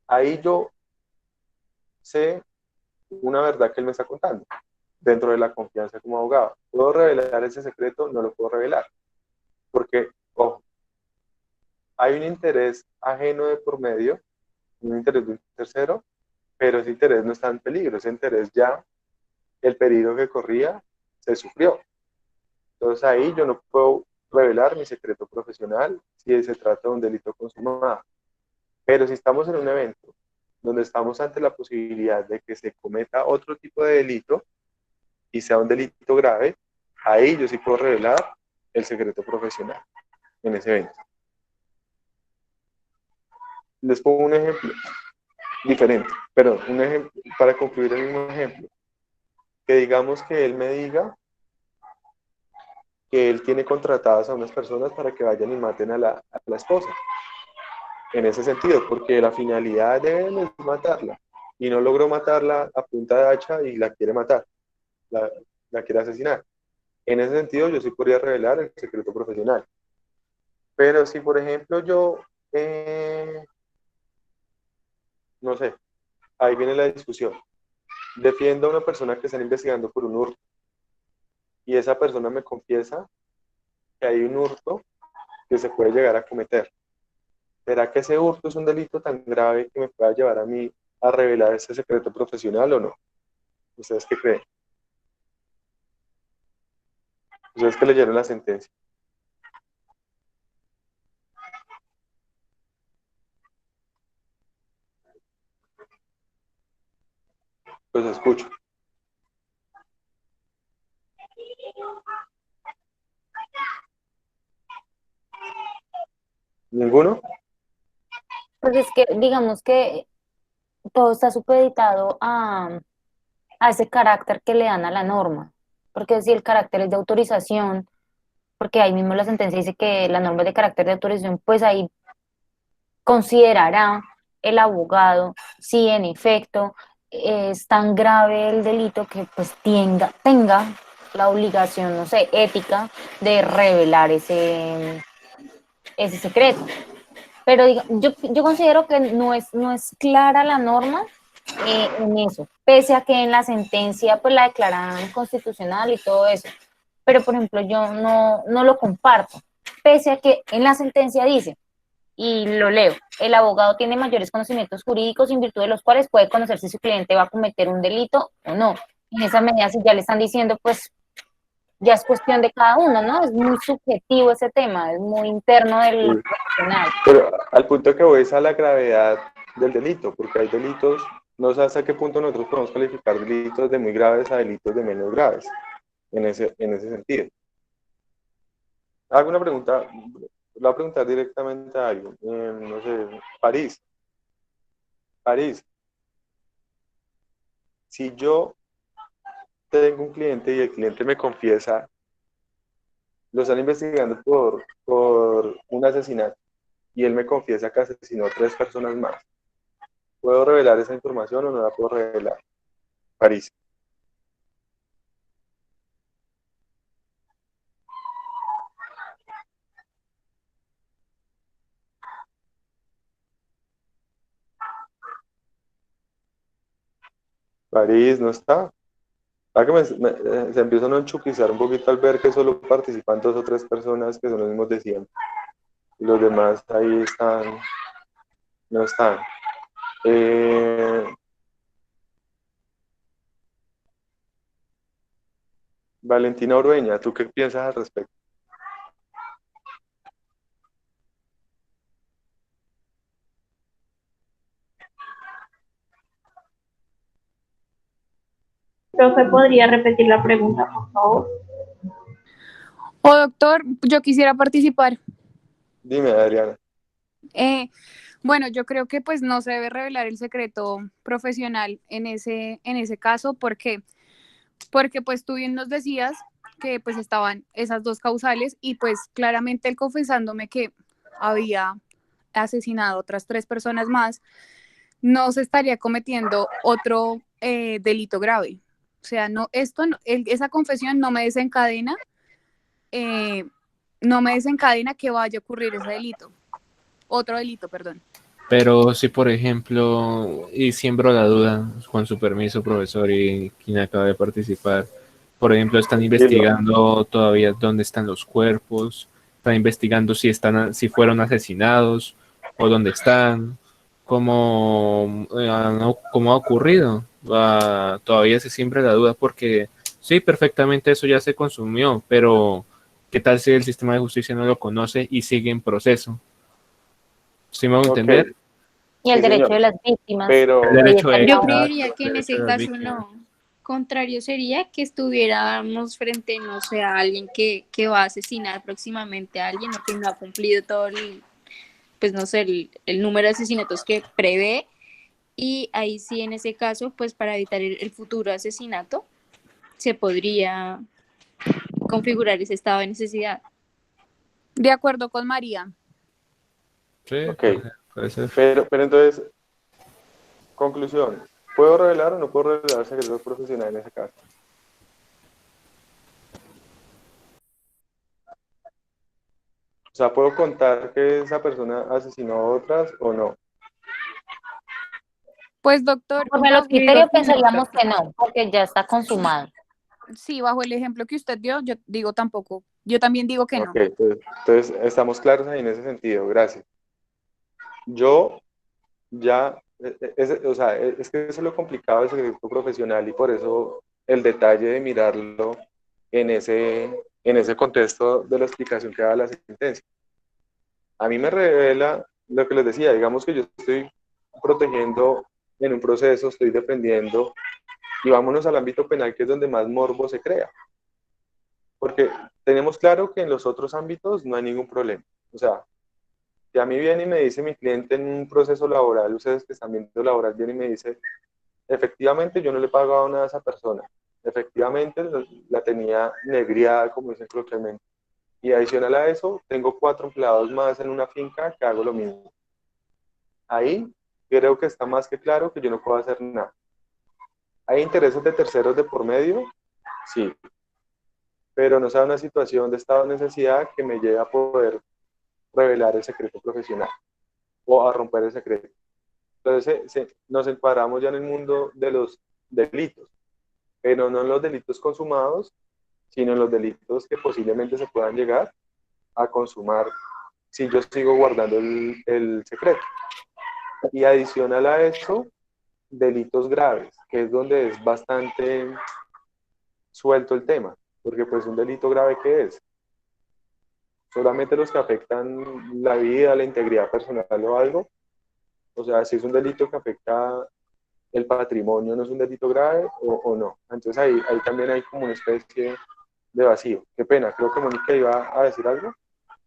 S1: Ahí yo sé una verdad que él me está contando, dentro de la confianza como abogado. ¿Puedo revelar ese secreto? No lo puedo revelar, porque, ojo, hay un interés ajeno de por medio, un interés de un tercero, pero ese interés no está en peligro, ese interés ya, el peligro que corría, se sufrió. Entonces ahí yo no puedo revelar mi secreto profesional si se trata de un delito consumado. Pero si estamos en un evento donde estamos ante la posibilidad de que se cometa otro tipo de delito y sea un delito grave, ahí yo sí puedo revelar el secreto profesional en ese evento. Les pongo un ejemplo diferente, perdón, un ejemplo para concluir el mismo ejemplo. Que digamos que él me diga que él tiene contratadas a unas personas para que vayan y maten a la esposa. En ese sentido, porque la finalidad de él es matarla y no logró matarla a punta de hacha y la quiere matar, la quiere asesinar. En ese sentido, yo sí podría revelar el secreto profesional. Pero si, por ejemplo, yo, no sé, ahí viene la discusión, defiendo a una persona que están investigando por un hurto y esa persona me confiesa que hay un hurto que se puede llegar a cometer. ¿Será que ese hurto es un delito tan grave que me pueda llevar a mí a revelar ese secreto profesional o no? ¿Ustedes qué creen? Ustedes que leyeron la sentencia. Pues escucho. ¿Ninguno?
S5: Pues es que digamos que todo está supeditado a ese carácter que le dan a la norma. Porque si el carácter es de autorización, porque ahí mismo la sentencia dice que la norma es de carácter de autorización, pues ahí considerará el abogado si en efecto es tan grave el delito que pues tenga la obligación, no sé, ética de revelar ese secreto. Pero yo considero que no es clara la norma en eso, pese a que en la sentencia pues la declaran constitucional y todo eso. Pero, por ejemplo, yo no lo comparto, pese a que en la sentencia dice, y lo leo, el abogado tiene mayores conocimientos jurídicos en virtud de los cuales puede conocer si su cliente va a cometer un delito o no. En esa medida, si ya le están diciendo, pues ya es cuestión de cada uno, ¿no? Es muy subjetivo ese tema, es muy interno del
S1: Sí.
S5: profesional.
S1: Pero al punto que voy es a la gravedad del delito, porque hay delitos, no sé hasta qué punto nosotros podemos calificar delitos de muy graves a delitos de menos graves, en ese sentido. Hago una pregunta, le voy a preguntar directamente a alguien, no sé, París, si yo tengo un cliente y el cliente me confiesa, lo están investigando por un asesinato, y él me confiesa que asesinó a 3 personas más, ¿puedo revelar esa información o no la puedo revelar? París. París no está. Que se empiezan a enchuquizar un poquito al ver que solo participan 2 o 3 personas que son los mismos de siempre. Y los demás ahí están, no están. Valentina Ordueña, ¿tú qué piensas al respecto?
S9: Profe, ¿podría repetir la pregunta, por favor?
S6: Doctor, yo quisiera participar.
S1: Dime, Adriana.
S6: Bueno, yo creo que pues no se debe revelar el secreto profesional en ese caso, porque pues tú bien nos decías que pues estaban esas dos causales y pues claramente él confesándome que había asesinado a otras 3 personas más, no se estaría cometiendo otro delito grave. O sea, esa confesión no me desencadena que vaya a ocurrir ese delito, otro delito, perdón.
S2: Pero si, por ejemplo, y siembro la duda, con su permiso, profesor, y quien acaba de participar, por ejemplo, están investigando todavía dónde están los cuerpos, están investigando si fueron asesinados o dónde están, cómo ha ocurrido. Todavía se siembra la duda porque sí, perfectamente eso ya se consumió, pero ¿Qué tal si el sistema de justicia no lo conoce y sigue en proceso? ¿Sí me hago
S1: Ok,
S2: entender?
S5: Y el
S1: sí,
S5: derecho
S1: señor.
S5: de las víctimas,
S2: El
S1: Pero,
S5: ahí
S2: derecho
S5: está el
S6: Yo
S2: extra,
S5: auge.
S6: creería que
S2: el
S6: en
S2: derecho
S6: ese
S2: de las
S6: caso
S2: víctimas.
S6: no. Contrario sería que estuviéramos frente, no sé, a alguien que va a asesinar próximamente a alguien o que no ha cumplido todo el, pues no sé, el número de asesinatos que prevé. Y ahí sí, en ese caso, pues para evitar el futuro asesinato, se podría configurar ese estado de necesidad.
S10: De acuerdo con María.
S2: Sí,
S1: ok,
S2: puede ser.
S1: pero entonces, conclusión, ¿puedo revelar o no puedo revelar secretos profesionales en ese caso? O sea, ¿puedo contar que esa persona asesinó a otras o no?
S10: Pues doctor,
S5: Conforme a los
S10: bajo el
S5: criterios
S10: ejemplo,
S5: pensaríamos que no, porque ya está consumado.
S10: sí, bajo el ejemplo que usted dio, yo digo tampoco. Yo también digo que
S1: Ok,
S10: no.
S1: entonces estamos claros ahí en ese sentido, gracias. Yo ya, o sea, es que eso es lo complicado del secreto profesional y por eso el detalle de mirarlo en ese contexto de la explicación que da la sentencia. A mí me revela lo que les decía, digamos que yo estoy protegiendo en un proceso, estoy defendiendo, y vámonos al ámbito penal, que es donde más morbo se crea. Porque tenemos claro que en los otros ámbitos no hay ningún problema. O sea, si a mí viene y me dice mi cliente en un proceso laboral, ustedes que están viendo laboral, viene y me dice, efectivamente yo no le he pagado nada a esa persona, efectivamente la tenía negriada, como dicen coloquialmente, y adicional a eso, tengo 4 empleados más en una finca que hago lo mismo. Ahí creo que está más que claro que yo no puedo hacer nada. ¿Hay intereses de terceros de por medio? Sí, pero no sea una situación de estado de necesidad que me lleve a poder revelar el secreto profesional o a romper el secreto. Entonces nos encuadramos ya en el mundo de los delitos, pero no en los delitos consumados, sino en los delitos que posiblemente se puedan llegar a consumar si yo sigo guardando el secreto. Y adicional a eso, delitos graves, que es donde es bastante suelto el tema, porque pues un delito grave, ¿qué es? Solamente los que afectan la vida, la integridad personal o algo. O sea, si es un delito que afecta el patrimonio, ¿no es un delito grave o no? Entonces ahí también hay como una especie de vacío. Qué pena, creo que Mónica iba a decir algo.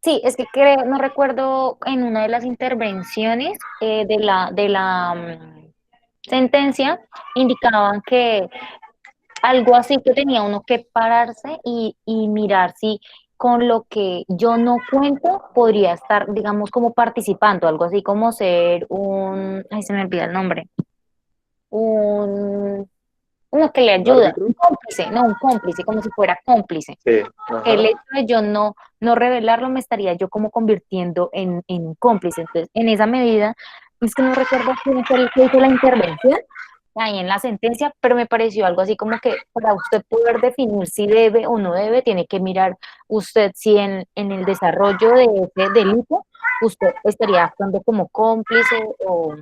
S5: Sí, es que no recuerdo en una de las intervenciones de la sentencia, indicaban que algo así que tenía uno que pararse y mirar si con lo que yo no cuento podría estar, digamos, como participando, algo así como ser ay, se me olvida el nombre, un, uno que le
S1: ¿Un
S5: ayuda,
S1: árbitro?
S5: un cómplice, no, un cómplice, como si fuera cómplice.
S1: Sí,
S5: El
S1: ajá.
S5: hecho de yo no revelarlo me estaría yo como convirtiendo en un cómplice. Entonces, en esa medida, es que no recuerdo quién fue el que hizo la intervención ahí en la sentencia, pero me pareció algo así como que para usted poder definir si debe o no debe, tiene que mirar usted si en el desarrollo de ese delito usted estaría actuando como cómplice o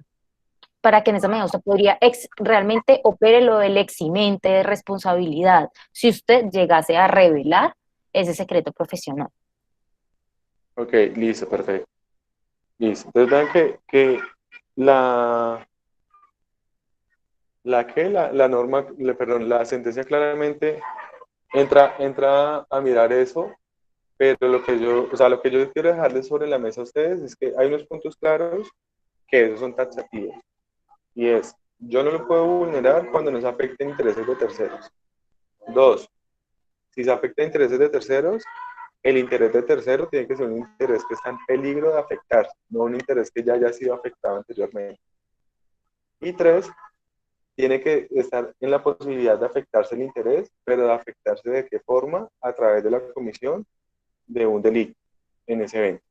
S5: para que en esa medida usted podría realmente opere lo del eximente de responsabilidad si usted llegase a revelar ese secreto profesional.
S1: Ok, listo, perfecto. Listo. Entonces vean que la, la norma, perdón, la sentencia claramente entra a mirar eso, pero lo que yo, o sea, lo que yo quiero dejarles sobre la mesa a ustedes es que hay unos puntos claros que esos son taxativos. Y es, yo no lo puedo vulnerar cuando no se afecten intereses de terceros. Dos, si se afecta intereses de terceros, el interés de tercero tiene que ser un interés que está en peligro de afectarse, no un interés que ya haya sido afectado anteriormente. Y tres, tiene que estar en la posibilidad de afectarse el interés, pero de afectarse de qué forma, a través de la comisión de un delito en ese evento.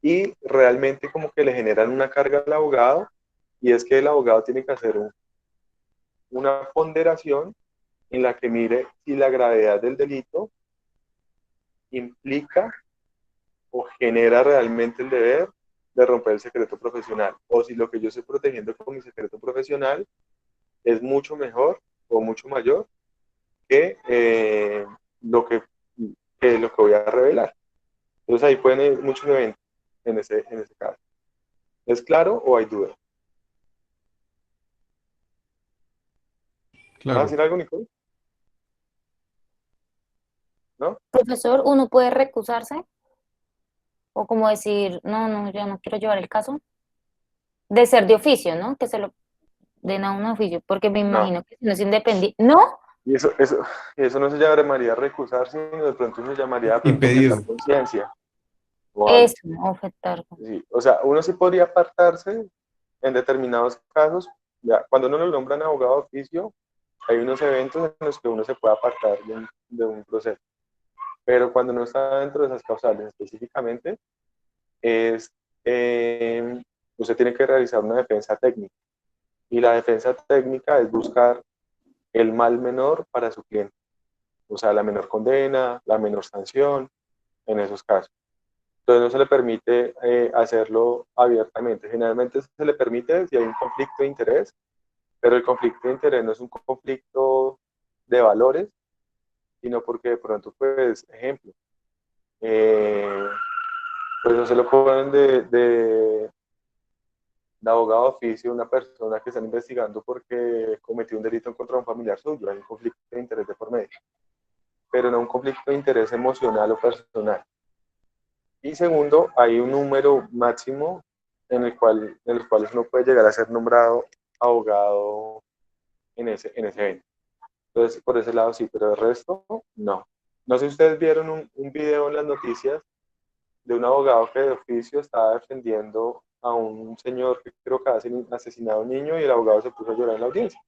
S1: Y realmente como que le generan una carga al abogado, y es que el abogado tiene que hacer una ponderación en la que mire si la gravedad del delito implica o genera realmente el deber de romper el secreto profesional, o si lo que yo estoy protegiendo con mi secreto profesional es mucho mejor o mucho mayor que lo que voy a revelar. Entonces ahí pueden ir muchos eventos en ese caso. ¿Es claro o hay duda? ¿Vas a
S8: Claro.
S1: decir algo, Nicole? ¿No?
S5: Profesor, ¿uno puede recusarse? O como decir, no, no, yo no quiero llevar el caso. De ser de oficio, ¿no? Que se lo den a un oficio, porque me
S1: No.
S5: imagino que si no es independiente. ¿No?
S1: Y eso no se llamaría recusar, sino de pronto se llamaría de pronto objetar
S8: Impedido.
S1: conciencia o algo.
S5: Eso, objetar.
S1: Sí, o sea, uno sí podría apartarse en determinados casos. Ya, cuando uno lo nombran abogado de oficio, hay unos eventos en los que uno se puede apartar de un proceso. Pero cuando no está dentro de esas causales específicamente, es, usted tiene que realizar una defensa técnica. Y la defensa técnica es buscar el mal menor para su cliente. O sea, la menor condena, la menor sanción, en esos casos. Entonces no se le permite hacerlo abiertamente. Generalmente se le permite si hay un conflicto de interés, pero el conflicto de interés no es un conflicto de valores, sino porque de pronto, pues, ejemplo, eh, pues no se lo ponen de abogado de oficio una persona que están investigando porque cometió un delito en contra de un familiar suyo. Hay un conflicto de interés de por medio, pero no un conflicto de interés emocional o personal. Y segundo, hay un número máximo en los cuales uno puede llegar a ser nombrado abogado en ese evento. Entonces, por ese lado sí, pero el resto, no. No sé si ustedes vieron un video en las noticias de un abogado que de oficio estaba defendiendo a un señor que creo que ha asesinado a un niño y el abogado se puso a llorar en la audiencia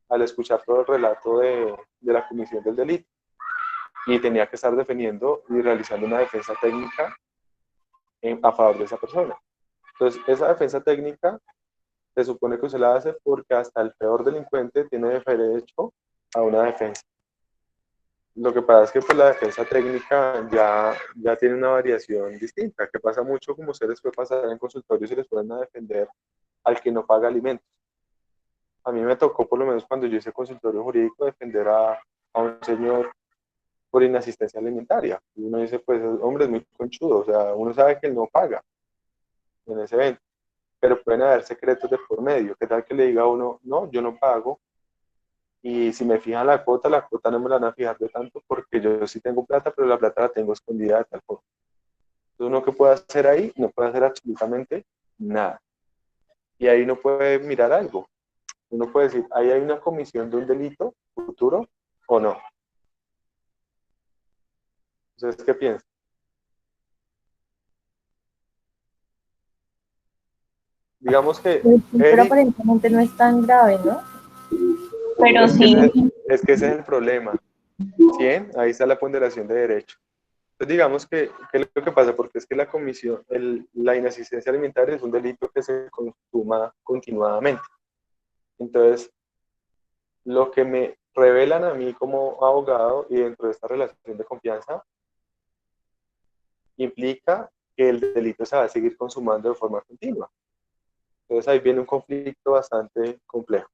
S1: al escuchar todo el relato de la comisión del delito y tenía que estar defendiendo y realizando una defensa técnica a favor de esa persona. Entonces, esa defensa técnica se supone que se la hace porque hasta el peor delincuente tiene derecho a una defensa. Lo que pasa es que pues, la defensa técnica ya tiene una variación distinta, que pasa mucho como ustedes puede pasar en consultorios y les pueden a defender al que no paga alimentos. A mí me tocó, por lo menos cuando yo hice consultorio jurídico, defender a un señor por inasistencia alimentaria. Y uno dice, pues, hombre, es muy conchudo, o sea, uno sabe que él no paga en ese evento, pero pueden haber secretos de por medio. ¿Qué tal que le diga a uno, no, yo no pago? Y si me fijan la cuota no me la van a fijar de tanto porque yo sí tengo plata, pero la plata la tengo escondida de tal forma. Entonces, uno que puede hacer ahí, no puede hacer absolutamente nada. Y ahí no puede mirar algo. Uno puede decir, ahí hay una comisión de un delito futuro o no. Entonces, ¿qué piensan? Digamos que
S4: Pues sí, pero
S1: Eric,
S4: aparentemente no es tan grave, ¿no?
S9: Pero
S1: es que
S9: sí,
S1: es que ese es el problema. 100, ahí está la ponderación de derecho. Entonces, digamos que lo que pasa, porque es que la comisión, la inasistencia alimentaria es un delito que se consuma continuadamente. Entonces, lo que me revelan a mí como abogado y dentro de esta relación de confianza implica que el delito se va a seguir consumando de forma continua. Entonces, ahí viene un conflicto bastante complejo.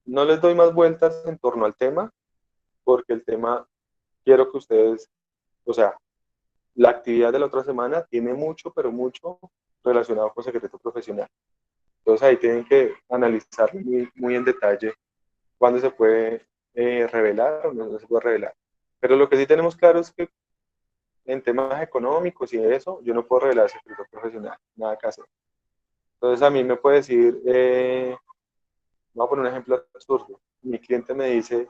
S1: No les doy más vueltas en torno al tema, porque el tema quiero que ustedes, o sea, la actividad de la otra semana tiene mucho, pero mucho relacionado con secreto profesional. Entonces ahí tienen que analizar muy, muy en detalle cuándo se puede revelar o no se puede revelar. Pero lo que sí tenemos claro es que en temas económicos y de eso, yo no puedo revelar secreto profesional, nada que hacer. Entonces a mí me puede decir, voy a poner un ejemplo absurdo. Mi cliente me dice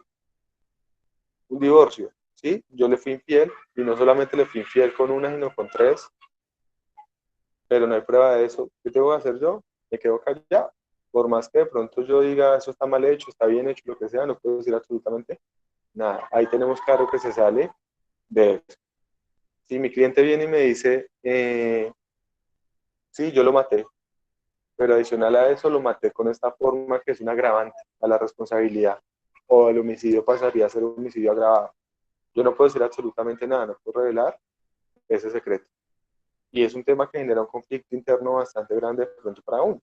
S1: un divorcio, ¿sí? Yo le fui infiel y no solamente le fui infiel con una, sino con tres, pero no hay prueba de eso. ¿Qué tengo que hacer yo? Me quedo callado. Por más que de pronto yo diga, eso está mal hecho, está bien hecho, lo que sea, no puedo decir absolutamente nada. Ahí tenemos claro que se sale de eso. Si mi cliente viene y me dice, sí, yo lo maté, pero adicional a eso lo maté con esta forma que es un agravante a la responsabilidad, o el homicidio pasaría a ser un homicidio agravado. Yo no puedo decir absolutamente nada, no puedo revelar ese secreto. Y es un tema que genera un conflicto interno bastante grande de pronto para uno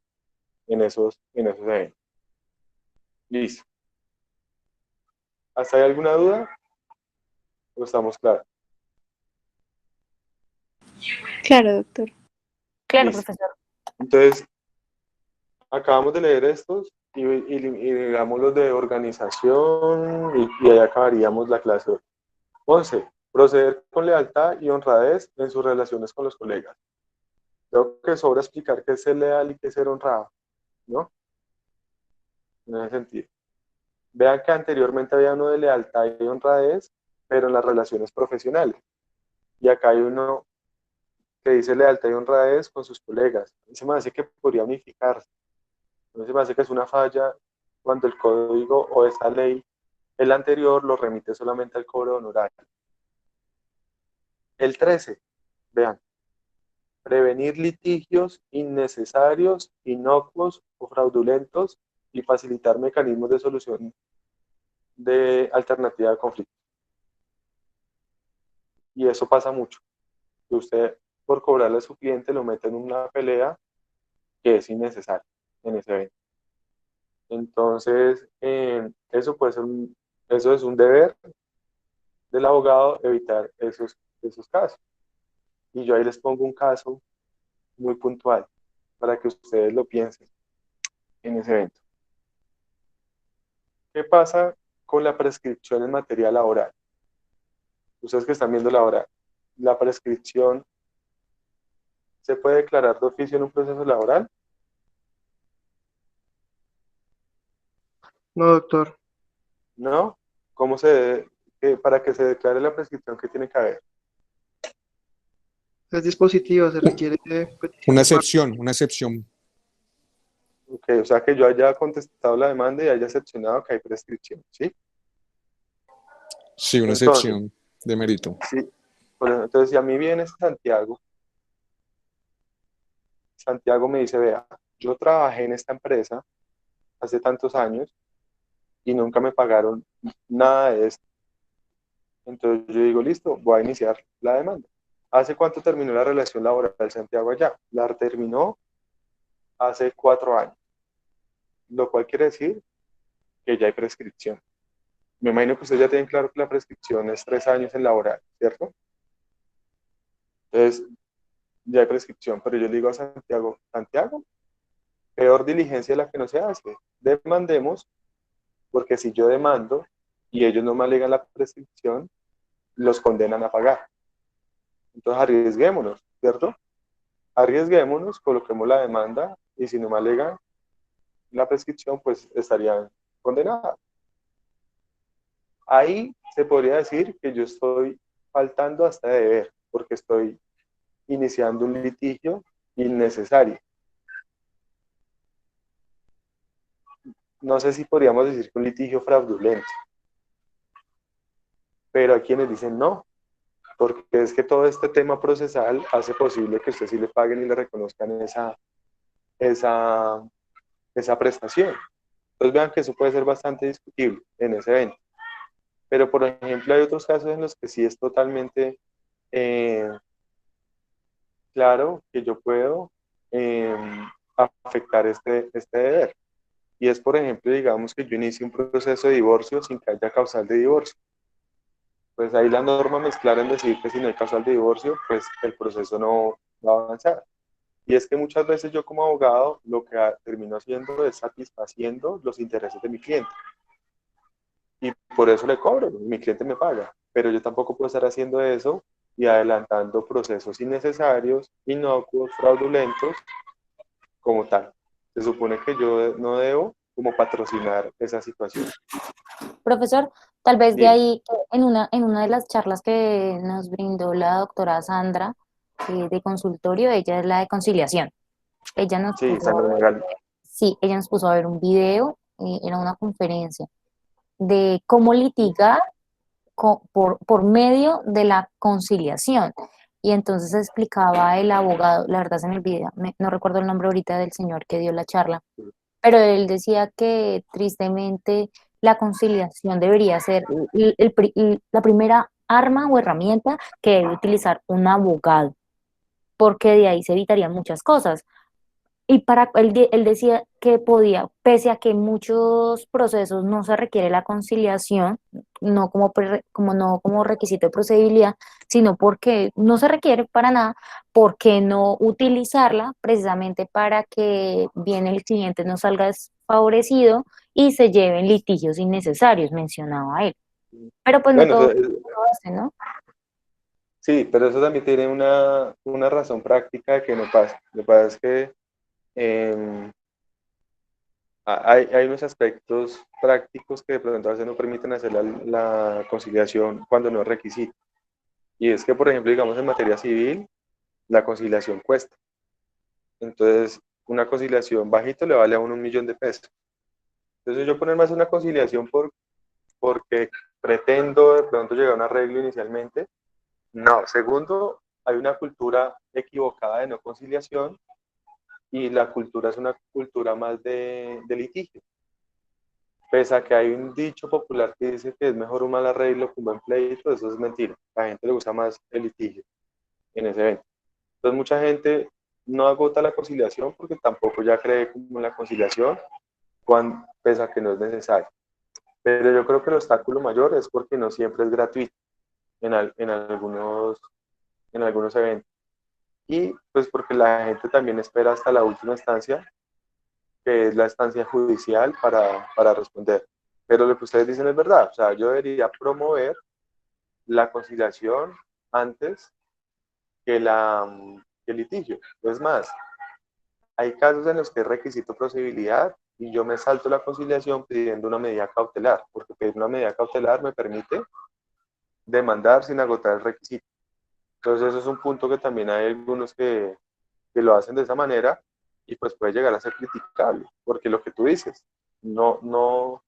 S1: en esos eventos. Listo. ¿Hasta hay alguna duda? ¿O estamos claros?
S6: Claro, doctor.
S5: Claro,
S1: Listo.
S5: profesor.
S1: Entonces, acabamos de leer estos y digamos los de organización y ahí acabaríamos la clase hoy. 11. Proceder con lealtad y honradez en sus relaciones con los colegas. Creo que sobra explicar qué es ser leal y qué es ser honrado, ¿no? En ese sentido. Vean que anteriormente había uno de lealtad y honradez, pero en las relaciones profesionales. Y acá hay uno que dice lealtad y honradez con sus colegas. A mí se me hace que podría unificarse. A mí se me hace que es una falla cuando el código o esta ley, el anterior, lo remite solamente al cobro honorario. El 13, vean, prevenir litigios innecesarios, inocuos o fraudulentos y facilitar mecanismos de solución de alternativa de conflicto. Y eso pasa mucho. Que usted, por cobrarle a su cliente, lo mete en una pelea que es innecesaria en ese evento. Entonces, eso puede ser eso es un deber del abogado, evitar esos casos. Y yo ahí les pongo un caso muy puntual para que ustedes lo piensen en ese evento. ¿Qué pasa con la prescripción en materia laboral? Ustedes que están viendo la prescripción, ¿se puede declarar de oficio en un proceso laboral?
S11: No, doctor.
S1: ¿No? ¿Cómo para que se declare la prescripción, qué tiene que haber?
S11: Es dispositiva, se requiere petición
S8: Una
S11: de parte.
S8: excepción, una excepción.
S1: Ok, o sea que yo haya contestado la demanda y haya excepcionado que hay prescripción, ¿sí?
S8: Sí, una
S1: Entonces,
S8: excepción de mérito.
S1: sí. Entonces, si a mí viene Santiago me dice, vea, yo trabajé en esta empresa hace tantos años y nunca me pagaron nada de esto. Entonces yo digo, listo, voy a iniciar la demanda. ¿Hace cuánto terminó la relación laboral de Santiago allá? La terminó hace 4 años, lo cual quiere decir que ya hay prescripción. Me imagino que ustedes ya tienen claro que la prescripción es 3 años en laboral, ¿cierto? Entonces, ya hay prescripción, pero yo le digo a Santiago, peor diligencia la que no se hace. Demandemos, porque si yo demando y ellos no me alegan la prescripción, los condenan a pagar. Entonces arriesguémonos, ¿cierto? Arriesguémonos, coloquemos la demanda y si no me alegan la prescripción, pues estarían condenados. Ahí se podría decir que yo estoy faltando hasta de deber, porque estoy iniciando un litigio innecesario. No sé si podríamos decir que un litigio fraudulento, pero hay quienes dicen no, porque es que todo este tema procesal hace posible que usted sí le paguen y le reconozcan esa prestación. Entonces vean que eso puede ser bastante discutible en ese evento. Pero por ejemplo hay otros casos en los que sí es totalmente claro que yo puedo afectar este deber. Y es, por ejemplo, digamos que yo inicie un proceso de divorcio sin que haya causal de divorcio. Pues ahí la norma me es clara en decir que si no hay causal de divorcio, pues el proceso no va a avanzar. Y es que muchas veces yo como abogado lo que termino haciendo es satisfaciendo los intereses de mi cliente. Y por eso le cobro, mi cliente me paga. Pero yo tampoco puedo estar haciendo eso y adelantando procesos innecesarios, inocuos, fraudulentos, como tal. Se supone que yo no debo como patrocinar esa situación.
S5: Profesor, tal vez de
S1: Dime.
S5: ahí, en una de las charlas que nos brindó la doctora Sandra de consultorio, ella es la de conciliación. Ella nos
S1: Sí,
S5: puso,
S1: Sandra Magali.
S5: sí, ella nos puso a ver un video, era una conferencia de cómo litigar por medio de la conciliación. Y entonces explicaba el abogado, la verdad se me olvida, no recuerdo el nombre ahorita del señor que dio la charla, pero él decía que tristemente la conciliación debería ser la primera arma o herramienta que debe utilizar un abogado, porque de ahí se evitarían muchas cosas. Y él decía que podía, pese a que en muchos procesos no se requiere la conciliación, no no como requisito de procedibilidad, sino porque no se requiere para nada, ¿por qué no utilizarla precisamente para que bien el cliente no salga desfavorecido y se lleven litigios innecesarios, mencionaba él? Pero pues no
S1: Bueno,
S5: todo lo hace, ¿no?
S1: sí, pero eso también tiene una razón práctica de que no pasa. Lo que pasa es que em, hay unos aspectos prácticos que de pronto a veces no permiten hacer la conciliación cuando no es requisito. Y es que, por ejemplo, digamos en materia civil, la conciliación cuesta. Entonces, una conciliación bajito le vale a uno 1.000.000 de pesos. Entonces, yo poner más una conciliación porque pretendo de pronto llegar a un arreglo inicialmente. No. Segundo, hay una cultura equivocada de no conciliación y la cultura es una cultura más de litigio. Pese a que hay un dicho popular que dice que es mejor un mal arreglo que un buen pleito, eso es mentira. A la gente le gusta más el litigio en ese evento. Entonces mucha gente no agota la conciliación porque tampoco ya cree como en la conciliación, pese a que no es necesario. Pero yo creo que el obstáculo mayor es porque no siempre es gratuito en algunos eventos. Y pues porque la gente también espera hasta la última instancia, que es la instancia judicial, para responder. Pero lo que ustedes dicen es verdad, o sea, yo debería promover la conciliación antes que el litigio. Es más, hay casos en los que es requisito procedibilidad y yo me salto la conciliación pidiendo una medida cautelar, porque pedir una medida cautelar me permite demandar sin agotar el requisito. Entonces eso es un punto que también hay algunos que lo hacen de esa manera y pues puede llegar a ser criticable, porque lo que tú dices, no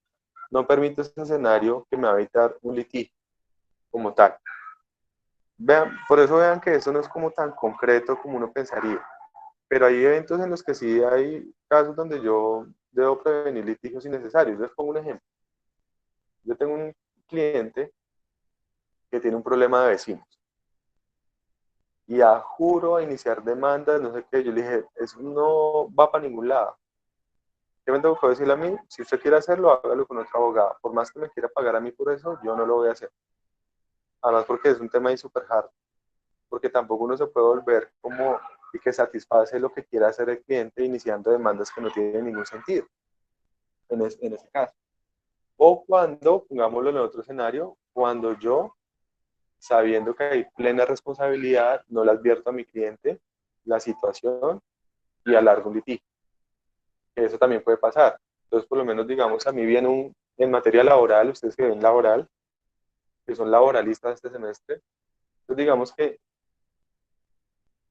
S1: permite ese escenario que me va a evitar un litigio como tal. Vean, por eso vean que eso no es como tan concreto como uno pensaría, pero hay eventos en los que sí hay casos donde yo debo prevenir litigios innecesarios. Les pongo un ejemplo. Yo tengo un cliente que tiene un problema de vecinos y a juro a iniciar demandas, no sé qué, yo le dije, eso no va para ningún lado. ¿Qué me tengo que decirle a mí? Si usted quiere hacerlo, hágalo con otro abogado. Por más que me quiera pagar a mí por eso, yo no lo voy a hacer. Además porque es un tema ahí súper hard, porque tampoco uno se puede volver como y que satisface lo que quiera hacer el cliente iniciando demandas que no tienen ningún sentido en ese caso. O cuando, pongámoslo en otro escenario, cuando yo, sabiendo que hay plena responsabilidad, no le advierto a mi cliente la situación y alargo un litigio. Eso también puede pasar. Entonces, por lo menos, digamos, a mí viene en materia laboral, ustedes que ven laboral, que son laboralistas este semestre, entonces digamos que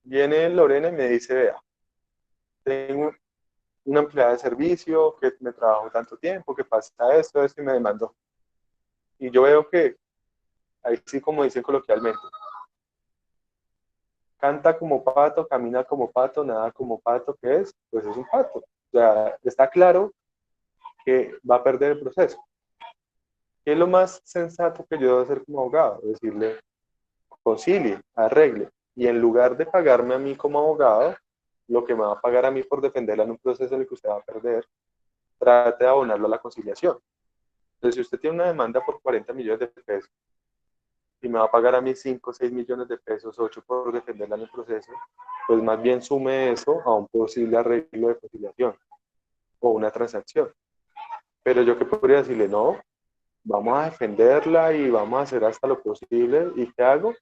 S1: viene Lorena y me dice, vea, tengo una empleada de servicio que me trabajó tanto tiempo, que pasa esto y me demandó. Y yo veo que, ahí sí como dicen coloquialmente, canta como pato, camina como pato, nada como pato, ¿qué es? Pues es un pato. O sea, está claro que va a perder el proceso. ¿Qué es lo más sensato que yo debo hacer como abogado? Decirle, concilie, arregle. Y en lugar de pagarme a mí como abogado, lo que me va a pagar a mí por defenderla en un proceso en el que usted va a perder, trate de abonarlo a la conciliación. Entonces, si usted tiene una demanda por 40 millones de pesos y me va a pagar a mí 5 o 6 millones de pesos, 8 por defenderla en el proceso, pues más bien sume eso a un posible arreglo de conciliación o una transacción. Pero yo que podría decirle, no, vamos a defenderla y vamos a hacer hasta lo posible. ¿Y qué hago?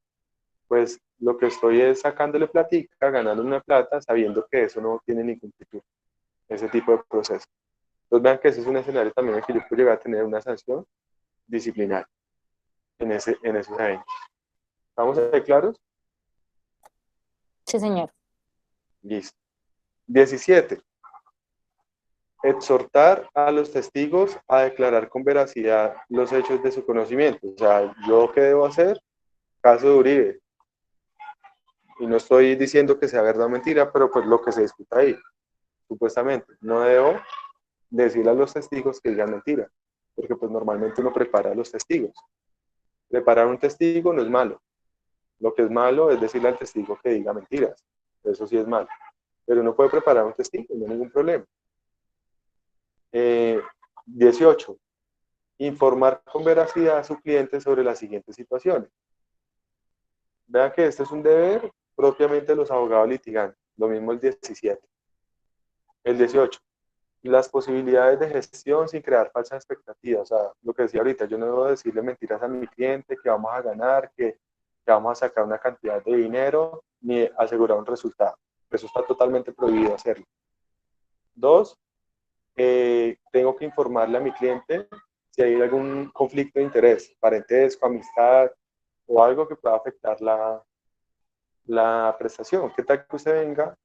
S1: Pues lo que estoy es sacándole platica, ganando una plata, sabiendo que eso no tiene ningún futuro, ese tipo de proceso. Entonces vean que ese es un escenario también en que yo puedo llegar a tener una sanción disciplinaria en esos eventos. ¿Estamos ahí claros?
S5: Sí, señor.
S1: Listo. 17. Exhortar a los testigos a declarar con veracidad los hechos de su conocimiento. O sea, ¿yo qué debo hacer? Caso de Uribe. Y no estoy diciendo que sea verdad o mentira, pero pues lo que se discuta ahí, supuestamente. No debo decirle a los testigos que digan mentira, porque pues normalmente uno prepara a los testigos. Preparar un testigo no es malo. Lo que es malo es decirle al testigo que diga mentiras. Eso sí es malo. pero uno puede preparar un testigo, no hay ningún problema. 18. Informar con veracidad a su cliente sobre las siguientes situaciones. Vean que este es un deber propiamente de los abogados litigantes, lo mismo el 17. El 18. Las posibilidades de gestión sin crear falsas expectativas. O sea, lo que decía ahorita, yo no debo decirle mentiras a mi cliente, que vamos a ganar, que vamos a sacar una cantidad de dinero, ni asegurar un resultado. Eso está totalmente prohibido hacerlo. 2. Tengo que informarle a mi cliente si hay algún conflicto de interés, parentesco, amistad o algo que pueda afectar la prestación. ¿Qué tal que usted venga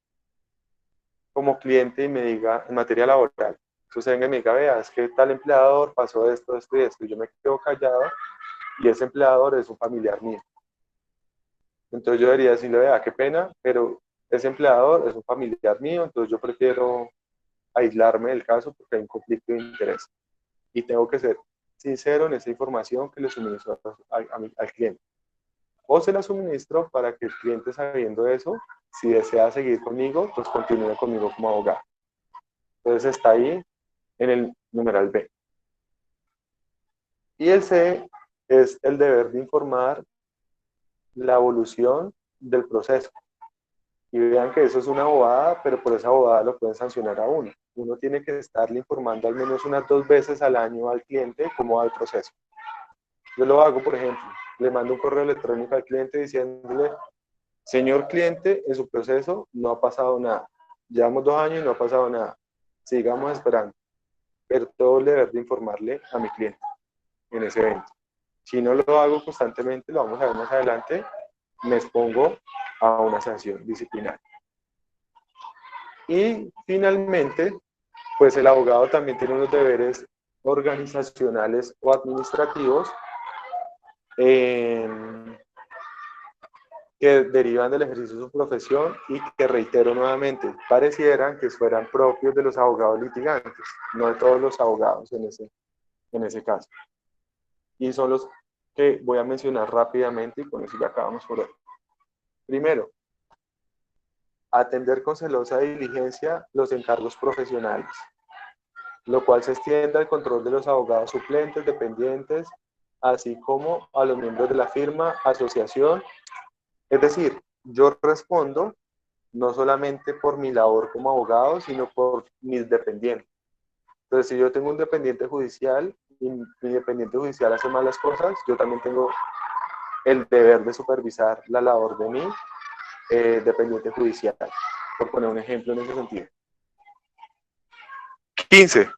S1: como cliente y me diga en materia laboral? Que usted venga y me diga, vea, es que tal empleador pasó esto, esto y esto, y yo me quedo callado y ese empleador es un familiar mío. Entonces yo debería decirle, vea, qué pena, pero ese empleador es un familiar mío, entonces yo prefiero aislarme del caso porque hay un conflicto de interés. Y tengo que ser sincero en esa información que le suministro al cliente. O se la suministro para que el cliente, sabiendo eso, si desea seguir conmigo, pues continúe conmigo como abogado. Entonces está ahí en el numeral B. Y el C es el deber de informar la evolución del proceso. Y vean que eso es una bobada, pero por esa bobada lo pueden sancionar a uno. Uno tiene que estarle informando al menos unas 2 veces al año al cliente cómo va el proceso. Yo lo hago, por ejemplo, le mando un correo electrónico al cliente diciéndole, señor cliente, en su proceso no ha pasado nada. Llevamos 2 años y no ha pasado nada. Sigamos esperando. Pero todo el deber de informarle a mi cliente en ese evento. Si no lo hago constantemente, lo vamos a ver más adelante, me expongo a una sanción disciplinaria. Y finalmente, pues el abogado también tiene unos deberes organizacionales o administrativos que derivan del ejercicio de su profesión y que, reitero nuevamente, parecieran que fueran propios de los abogados litigantes, no de todos los abogados en ese caso. Y son los que voy a mencionar rápidamente y con eso ya acabamos por hoy. Primero, atender con celosa diligencia los encargos profesionales, lo cual se extiende al control de los abogados suplentes, dependientes, así como a los miembros de la firma, asociación. Es decir, yo respondo no solamente por mi labor como abogado, sino por mis dependientes. Entonces, si yo tengo un dependiente judicial y mi dependiente judicial hace malas cosas, yo también tengo el deber de supervisar la labor de mi dependiente judicial, por poner un ejemplo en ese sentido. 15.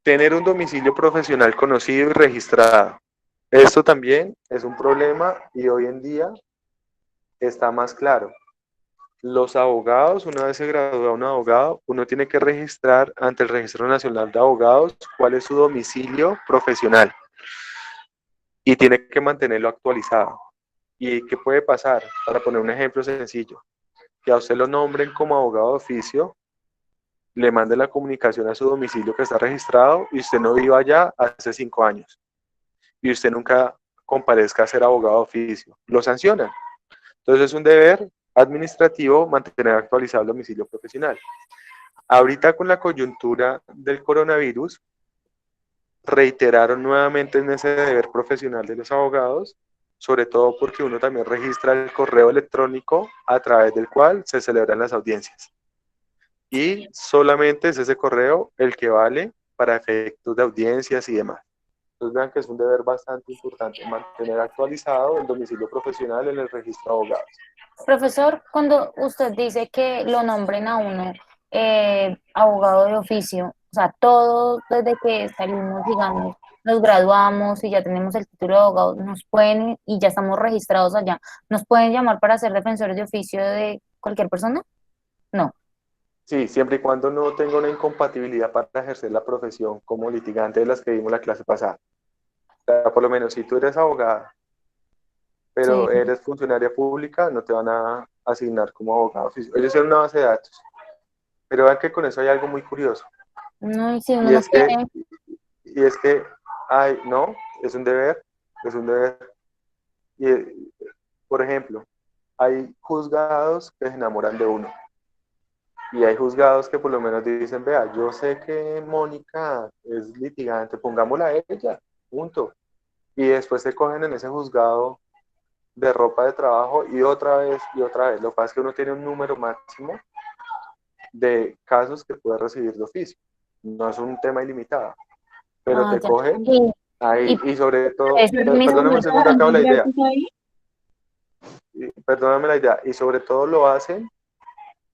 S1: Tener un domicilio profesional conocido y registrado. Esto también es un problema y hoy en día está más claro. Los abogados, una vez se gradúa un abogado, uno tiene que registrar ante el Registro Nacional de Abogados cuál es su domicilio profesional y tiene que mantenerlo actualizado. ¿Y qué puede pasar? Para poner un ejemplo sencillo, que a usted lo nombren como abogado de oficio, le manden la comunicación a su domicilio que está registrado y usted no viva allá hace 5 años y usted nunca comparezca a ser abogado de oficio. Lo sancionan. Entonces es un deber administrativo mantener actualizado el domicilio profesional. Ahorita con la coyuntura del coronavirus, reiteraron nuevamente en ese deber profesional de los abogados, sobre todo porque uno también registra el correo electrónico a través del cual se celebran las audiencias. Y solamente es ese correo el que vale para efectos de audiencias y demás. Entonces vean que es un deber bastante importante mantener actualizado el domicilio profesional en el registro de abogados.
S5: Profesor, cuando usted dice que lo nombren a uno abogado de oficio, o sea, todos desde que salimos, digamos, nos graduamos y ya tenemos el título de abogado, nos pueden, y ya estamos registrados allá, ¿nos pueden llamar para ser defensores de oficio de cualquier persona? No.
S1: Sí, siempre y cuando no tenga una incompatibilidad para ejercer la profesión como litigante de las que vimos la clase pasada. O sea, por lo menos si tú eres abogada, pero
S5: Sí.
S1: eres funcionaria pública, no te van a asignar como abogado oficio. Ellos tienen una base de datos. Pero vean que con eso hay algo muy curioso.
S5: No, y si uno
S1: Y
S5: no
S1: es que,
S5: quiere,
S1: no, es un deber. Y, por ejemplo, hay juzgados que se enamoran de uno. Y hay juzgados que por lo menos dicen, vea, yo sé que Mónica es litigante, pongámosla a ella, punto. Y después se cogen en ese juzgado de ropa de trabajo y otra vez y otra vez. Lo que pasa es que uno tiene un número máximo de casos que puede recibir de oficio. No es un tema ilimitado, pero
S5: Ah,
S1: te
S5: ya.
S1: cogen ahí
S5: Y
S1: y sobre todo,
S5: eso es el mismo
S1: perdóname un segundo,
S5: mercado,
S1: acabo
S5: ¿no?
S1: la idea,
S9: ¿Gratis ahí?
S1: perdóname la idea, y sobre todo lo hacen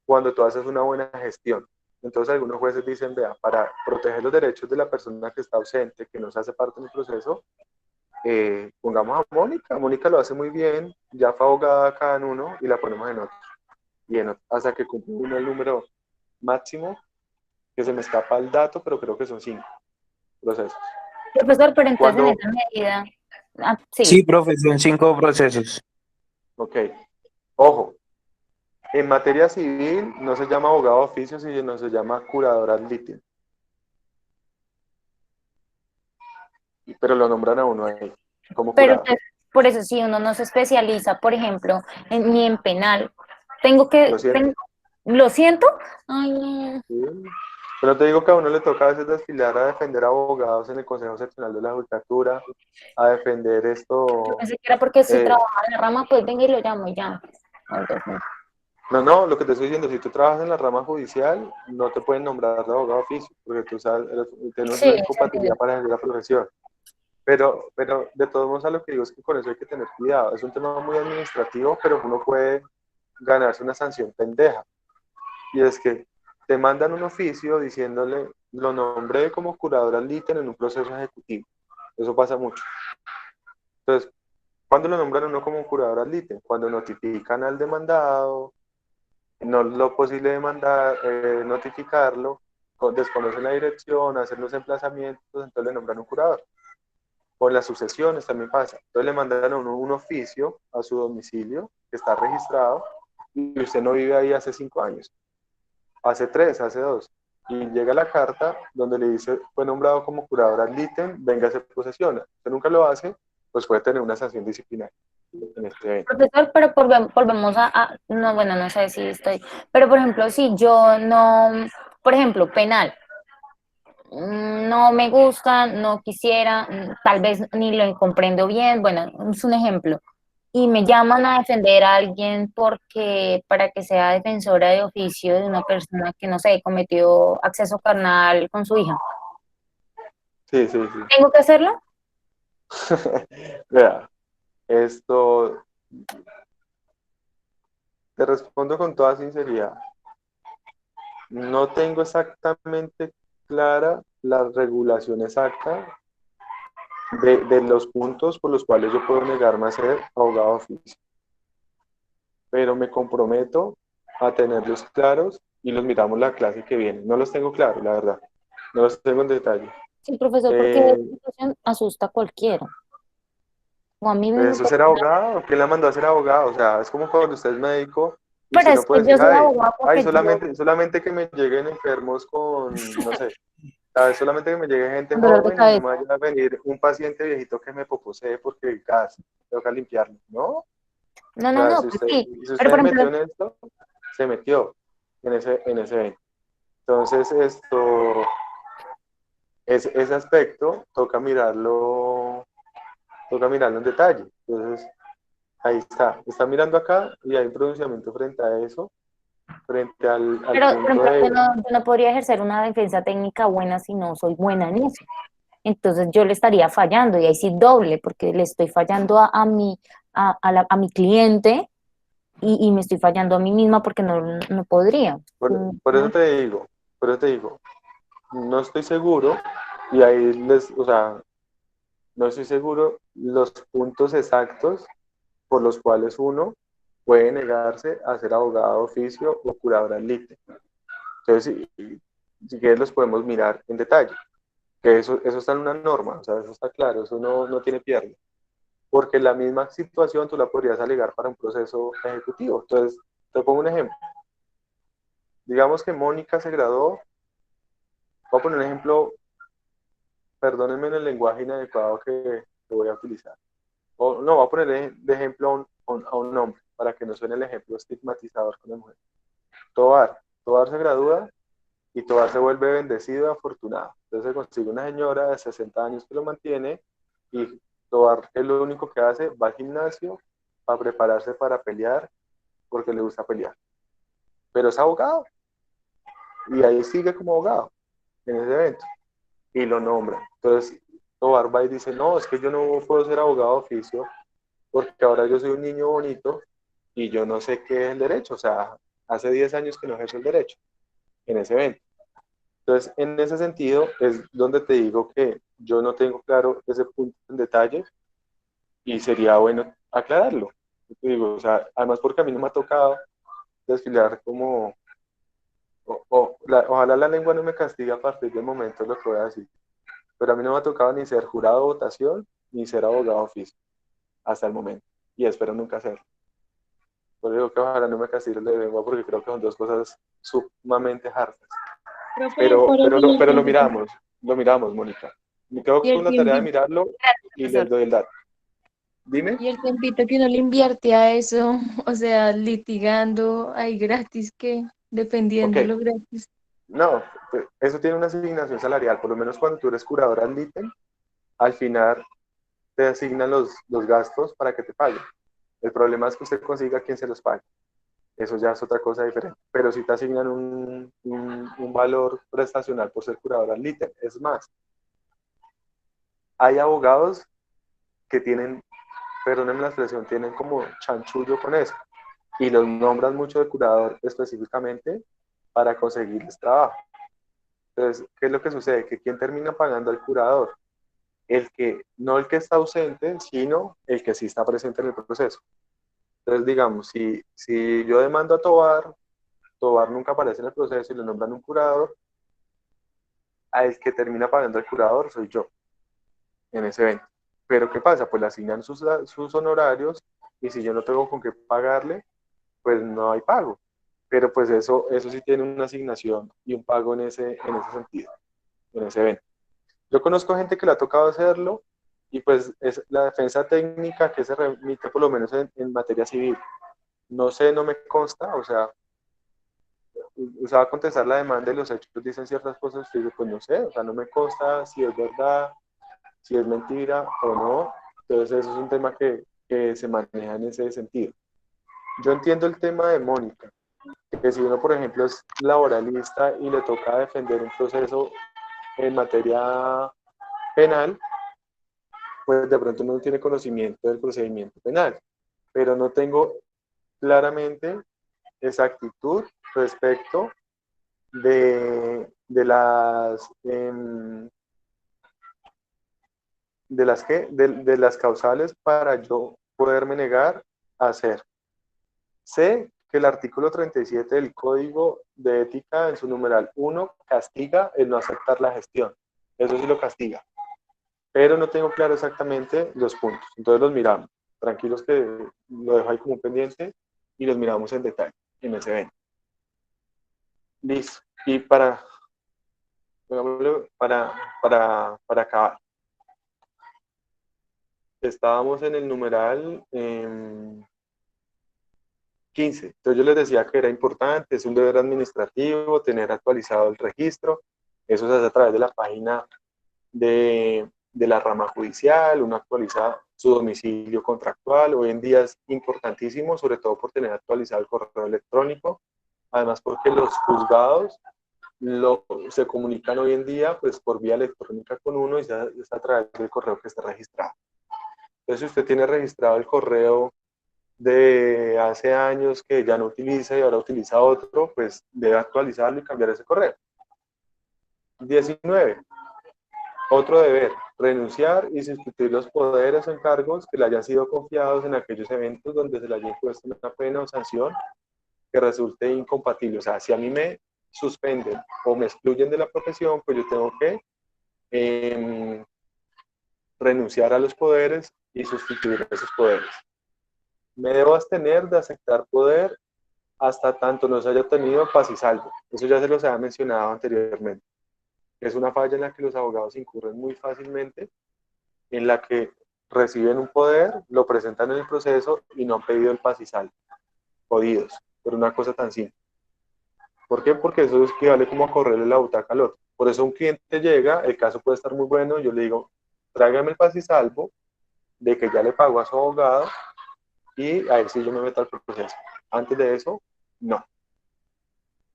S1: cuando tú haces una buena gestión. Entonces algunos jueces dicen, vea, para proteger los derechos de la persona que está ausente, que no se hace parte del proceso, pongamos a Mónica. Mónica lo hace muy bien, ya fue abogada acá en uno y la ponemos en otro. Y en otro, hasta que cumple uno el número máximo, que se me escapa el dato, pero creo que son 5 procesos.
S5: Profesor, pero entonces en
S1: Cuando,
S5: esa medida,
S12: Sí,
S5: sigue.
S12: profe, son 5 procesos.
S1: ok, ojo, en materia civil no se llama abogado de oficio, sino se llama curador ad litem, pero lo nombran a uno ahí como
S5: Pero
S1: curador.
S5: entonces, por eso, si uno no se especializa, por ejemplo, ni en penal,
S1: Lo siento.
S5: ¿lo siento? Ay, no.
S1: Sí. Pero te digo que a uno le toca a veces desfilar a defender abogados en el Consejo Seccional de la Judicatura, a defender
S5: Yo
S1: esto.
S5: pensé que era porque si
S1: eh,
S5: trabaja en la rama, pues venga y lo llamo y ya. Ay, Dios mío.
S1: no, lo que te estoy diciendo, si tú trabajas en la rama judicial, no te pueden nombrar de abogado de oficio, porque tú sabes, tienes
S5: Sí,
S1: una
S5: eso
S1: incompatibilidad
S5: entiendo.
S1: para ejercer la profesión. Pero de todos modos, a lo que digo es que con eso hay que tener cuidado. Es un tema muy administrativo, pero uno puede ganarse una sanción pendeja. Y es que te mandan un oficio diciéndole, lo nombré como curador al ítem en un proceso ejecutivo. Eso pasa mucho. Entonces, ¿cuándo lo nombran uno como curador ad litem? Cuando notifican al demandado, no lo posible demandar, notificarlo, desconocen la dirección, hacen los emplazamientos, entonces le nombran un curador. Con las sucesiones también pasa. Entonces le mandan a uno un oficio a su domicilio que está registrado y usted no vive ahí hace 5 años, hace 3, hace 2. Y llega la carta donde le dice, fue nombrado como curador ad litem, venga, se posesiona. Usted nunca lo hace, pues puede tener una sanción disciplinaria en este evento.
S5: Profesor, pero volvemos no, bueno, no sé si estoy, pero por ejemplo, si yo no, por ejemplo, penal, no me gusta, no quisiera, tal vez ni lo comprendo bien, bueno, es un ejemplo, y me llaman a defender a alguien porque para que sea defensora de oficio de una persona que, no sé, cometió acceso carnal con su hija.
S1: Sí, sí, sí.
S5: ¿Tengo que hacerlo?
S1: Vea, esto te respondo con toda sinceridad. No tengo exactamente clara la regulación exacta de los puntos por los cuales yo puedo negarme a ser abogado de oficio, pero me comprometo a tenerlos claros y los miramos la clase que viene. No los tengo claros, la verdad. No los tengo en detalle.
S5: Sí, profesor, porque
S1: Eh,
S5: esa situación asusta a cualquiera. O a mí
S1: pues
S5: mismo.
S1: eso es ser abogado. ¿Quién la mandó a ser abogado? O sea, es como cuando usted es médico y
S5: Pero
S1: usted
S5: es
S1: no
S5: que
S1: puede
S5: yo
S1: decir,
S5: soy
S1: ay,
S5: abogada
S1: ay,
S5: porque yo,
S1: solamente que me lleguen enfermos con, no sé, ¿sabes? Solamente que me llegue gente
S5: con dolor de
S1: joven y no
S5: cabeza.
S1: me vaya a venir un paciente viejito que me poposee porque el gas, tengo que limpiarlo, ¿no? O
S5: No, no,
S1: sea,
S5: no,
S1: si
S5: pues
S1: usted,
S5: sí.
S1: si
S5: Pero
S1: usted
S5: por
S1: se metió
S5: ejemplo,
S1: en esto, se metió en ese evento. Entonces, ese aspecto toca mirarlo en detalle. Entonces, ahí está mirando acá y hay un pronunciamiento frente a eso, frente al
S5: pero por
S1: punto
S5: ejemplo,
S1: de,
S5: yo no podría ejercer una defensa técnica buena si no soy buena en eso. Entonces yo le estaría fallando y ahí sí doble, porque le estoy fallando a mi cliente y me estoy fallando a mí misma porque no podría.
S1: por eso te digo, no estoy seguro y ahí o sea, no estoy seguro los puntos exactos por los cuales uno puede negarse a ser abogado de oficio o curador ad litem. Entonces, si quieres los podemos mirar en detalle, que eso está en una norma, o sea, eso está claro, eso no tiene pierde, porque la misma situación tú la podrías alegar para un proceso ejecutivo. Entonces, te pongo un ejemplo. Digamos que Mónica se graduó, voy a poner un ejemplo, perdónenme en el lenguaje inadecuado que voy a utilizar. O no, voy a poner de ejemplo a un hombre, para que no suene el ejemplo estigmatizador con la mujer. Tobar Tobar se gradúa y Tobar se vuelve bendecido y afortunado. Entonces se consigue una señora de 60 años que lo mantiene y Tobar, que es lo único que hace, va al gimnasio para prepararse para pelear porque le gusta pelear. Pero es abogado y ahí sigue como abogado en ese evento y lo nombra. Entonces Tobar va y dice, no, es que yo no puedo ser abogado de oficio porque ahora yo soy un niño bonito y yo no sé qué es el derecho. O sea, hace 10 años que no ejerzo el derecho en ese evento. Entonces, en ese sentido es donde te digo que yo no tengo claro ese punto en detalle y sería bueno aclararlo. Te digo, o sea, además porque a mí no me ha tocado desfilar como, ojalá la lengua no me castigue a partir del momento de lo que voy a decir, pero a mí no me ha tocado ni ser jurado de votación ni ser abogado de oficio hasta el momento y espero nunca hacerlo. Por eso digo que ojalá no me castigue la lengua porque creo que son dos cosas sumamente hartas.
S9: Profe,
S1: Pero,
S9: por
S1: pero,
S9: eso
S1: lo, pero lo miramos, Mónica. Me quedo
S9: y el
S1: con la tarea de
S9: tiempito,
S1: mirarlo y les
S5: Profesor.
S1: doy el dato. Dime.
S9: y el tiempito que uno le invierte a eso, o sea, litigando, ahí gratis que,
S1: Ok,
S9: dependiendo lo gratis.
S1: no, pues, eso tiene una asignación salarial, por lo menos cuando tú eres curadora al ITEM, al final te asignan los gastos para que te paguen. El problema es que usted consiga quien se los pague. Eso ya es otra cosa diferente. Pero si te asignan un valor prestacional por ser curadora al ITEM. Es más, hay abogados que tienen, perdónenme la expresión, tienen como chanchullo con eso y los nombran mucho de curador específicamente para conseguirles trabajo. Entonces, ¿qué es lo que sucede? Que ¿quién termina pagando al curador? No el que está ausente, sino el que sí está presente en el proceso. Entonces, digamos, si yo demando a Tobar nunca aparece en el proceso y le nombran un curador, al que termina pagando al curador soy yo en ese evento. Pero ¿qué pasa? Pues le asignan sus honorarios y si yo no tengo con qué pagarle, pues no hay pago. Pero pues eso sí tiene una asignación y un pago en ese sentido, en ese evento. Yo conozco gente que le ha tocado hacerlo y pues es la defensa técnica que se remite por lo menos en materia civil. No sé, no me consta, o sea, usaba contestar la demanda y los hechos dicen ciertas cosas, y yo pues no sé, o sea, no me consta si es verdad, si es mentira o no. Entonces eso es un tema que se maneja en ese sentido. Yo entiendo el tema de Mónica, que si uno, por ejemplo, es laboralista y le toca defender un proceso en materia penal, pues de pronto no tiene conocimiento del procedimiento penal, pero no tengo claramente exactitud respecto de las causales para yo poderme negar a hacer. Sé que el artículo 37 del Código de Ética en su numeral 1 castiga el no aceptar la gestión. Eso sí lo castiga. Pero no tengo claro exactamente los puntos. Entonces los miramos. Tranquilos que lo dejo ahí como un pendiente y los miramos en detalle en ese evento. Listo. Y para acabar, estábamos en el numeral 15. Entonces yo les decía que era importante, es un deber administrativo tener actualizado el registro. Eso se hace a través de la página de la rama judicial, uno actualiza su domicilio contractual. Hoy en día es importantísimo, sobre todo por tener actualizado el correo electrónico. Además porque los juzgados se comunican hoy en día pues por vía electrónica con uno y ya está a través del correo que está registrado. Entonces, si usted tiene registrado el correo de hace años que ya no utiliza y ahora utiliza otro, pues debe actualizarlo y cambiar ese correo. 19. Otro deber, renunciar y sustituir los poderes o encargos que le hayan sido confiados en aquellos eventos donde se le haya impuesto una pena o sanción que resulte incompatible. O sea, si a mí me suspenden o me excluyen de la profesión, pues yo tengo que renunciar a los poderes y sustituir esos poderes. Me debo abstener de aceptar poder hasta tanto no se haya obtenido paz y salvo. Eso ya se los había mencionado anteriormente. Es una falla en la que los abogados incurren muy fácilmente, en la que reciben un poder, lo presentan en el proceso y no han pedido el paz y salvo. Jodidos, por una cosa tan simple. ¿Por qué? Porque eso equivale como a correrle la butaca al otro. Por eso un cliente llega, el caso puede estar muy bueno, yo le digo, tráigame el paz y salvo de que ya le pagó a su abogado y ahí sí yo me meto al proceso. Antes de eso, no.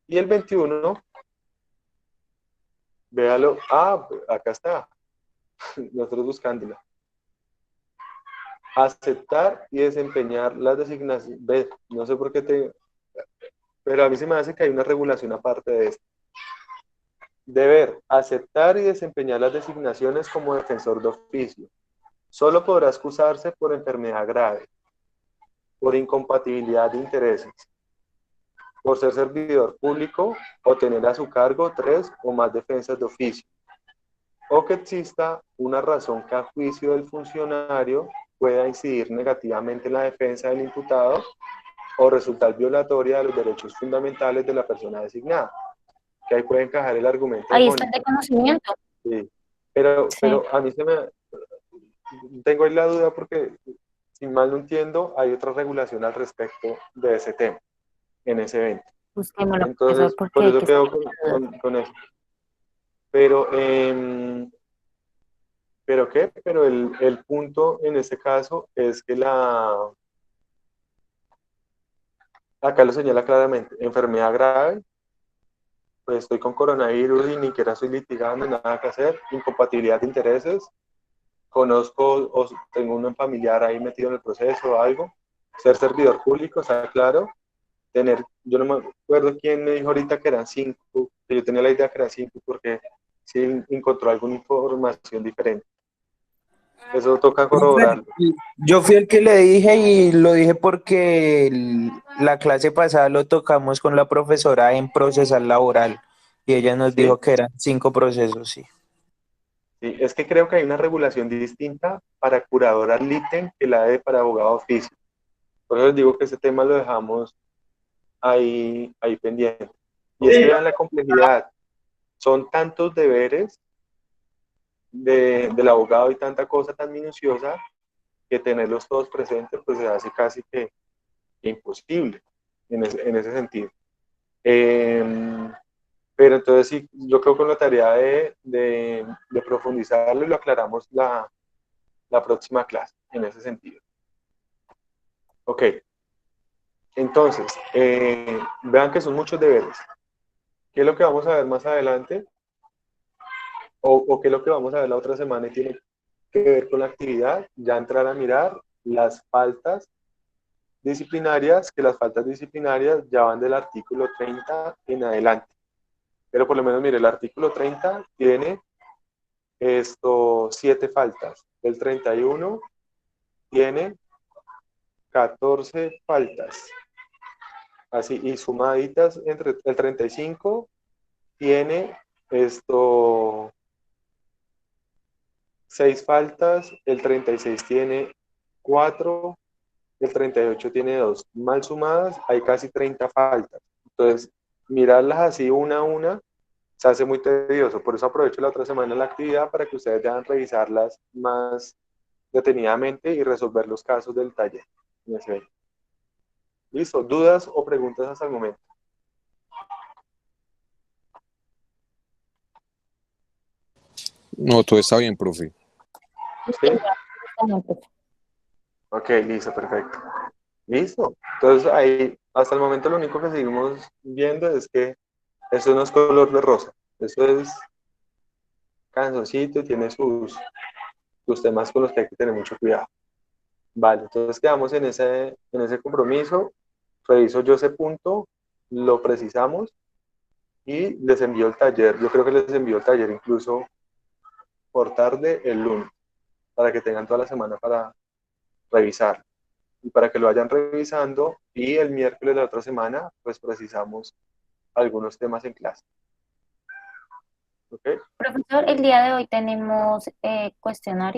S1: Y el 21, véalo, acá está, nosotros buscándola. Aceptar y desempeñar las designaciones, ve, no sé por qué pero a mí se me hace que hay una regulación aparte de esto. Deber aceptar y desempeñar las designaciones como defensor de oficio. Solo podrá excusarse por enfermedad grave, por incompatibilidad de intereses, por ser servidor público o tener a su cargo 3 o más defensas de oficio, o que exista una razón que a juicio del funcionario pueda incidir negativamente en la defensa del imputado o resultar violatoria de los derechos fundamentales de la persona designada. Que ahí puede encajar el argumento de
S5: Ahí está el
S1: Mónica.
S5: de conocimiento.
S1: Sí. Pero
S5: Sí.
S1: a mí tengo ahí la duda porque, si mal no entiendo, hay otra regulación al respecto de ese tema, en ese evento.
S5: Busquémoslo,
S1: Entonces,
S5: profesor,
S1: por
S5: porque
S1: eso quedo con eso. Pero, Pero el punto en este caso es que acá lo señala claramente, enfermedad grave, pues estoy con coronavirus y ni siquiera estoy litigando, nada que hacer, incompatibilidad de intereses, conozco o tengo un familiar ahí metido en el proceso o algo, ser servidor público, está claro, yo no me acuerdo quién me dijo ahorita que eran 5, que yo tenía la idea que eran 5 porque sí encontró alguna información diferente. Eso toca corroborarlo.
S12: Yo fui el que le dije y lo dije porque la clase pasada lo tocamos con la profesora en procesal laboral y ella nos dijo que eran 5 procesos, sí.
S1: Sí, es que creo que hay una regulación distinta para curadora LITEN que la de para abogado de oficio. Por eso les digo que ese tema lo dejamos ahí pendiente. Y es que vean la complejidad. Son tantos deberes del abogado y tanta cosa tan minuciosa que tenerlos todos presentes pues se hace casi que imposible en ese sentido. Pero entonces sí, yo creo que con la tarea de profundizarlo y lo aclaramos la próxima clase en ese sentido. Ok, entonces, vean que son muchos deberes. ¿Qué es lo que vamos a ver más adelante? O qué es lo que vamos a ver la otra semana y tiene que ver con la actividad, ya entrar a mirar las faltas disciplinarias, que las faltas disciplinarias ya van del artículo 30 en adelante. Pero por lo menos, mire, el artículo 30 tiene 7 faltas. El 31 tiene 14 faltas. Así, y sumaditas entre el 35 tiene 6 faltas, el 36 tiene 4, el 38 tiene 2. Mal sumadas, hay casi 30 faltas. Entonces, mirarlas así una a una se hace muy tedioso. Por eso aprovecho la otra semana la actividad para que ustedes puedan revisarlas más detenidamente y resolver los casos del taller. ¿Listo? ¿Dudas o preguntas hasta el momento?
S8: No, todo está bien, profe.
S1: ¿Sí? Ok, listo, perfecto. Listo. Entonces, ahí, hasta el momento lo único que seguimos viendo es que eso no es color de rosa. Eso es cansoncito y tiene sus temas con los que hay que tener mucho cuidado. Vale, entonces quedamos en ese compromiso. Reviso yo ese punto, lo precisamos y les envío el taller. Yo creo que les envío el taller incluso por tarde el lunes, para que tengan toda la semana para revisar y para que lo vayan revisando, y el miércoles de la otra semana pues precisamos algunos temas en clase. ¿Ok?
S5: Profesor, el día de hoy tenemos cuestionario.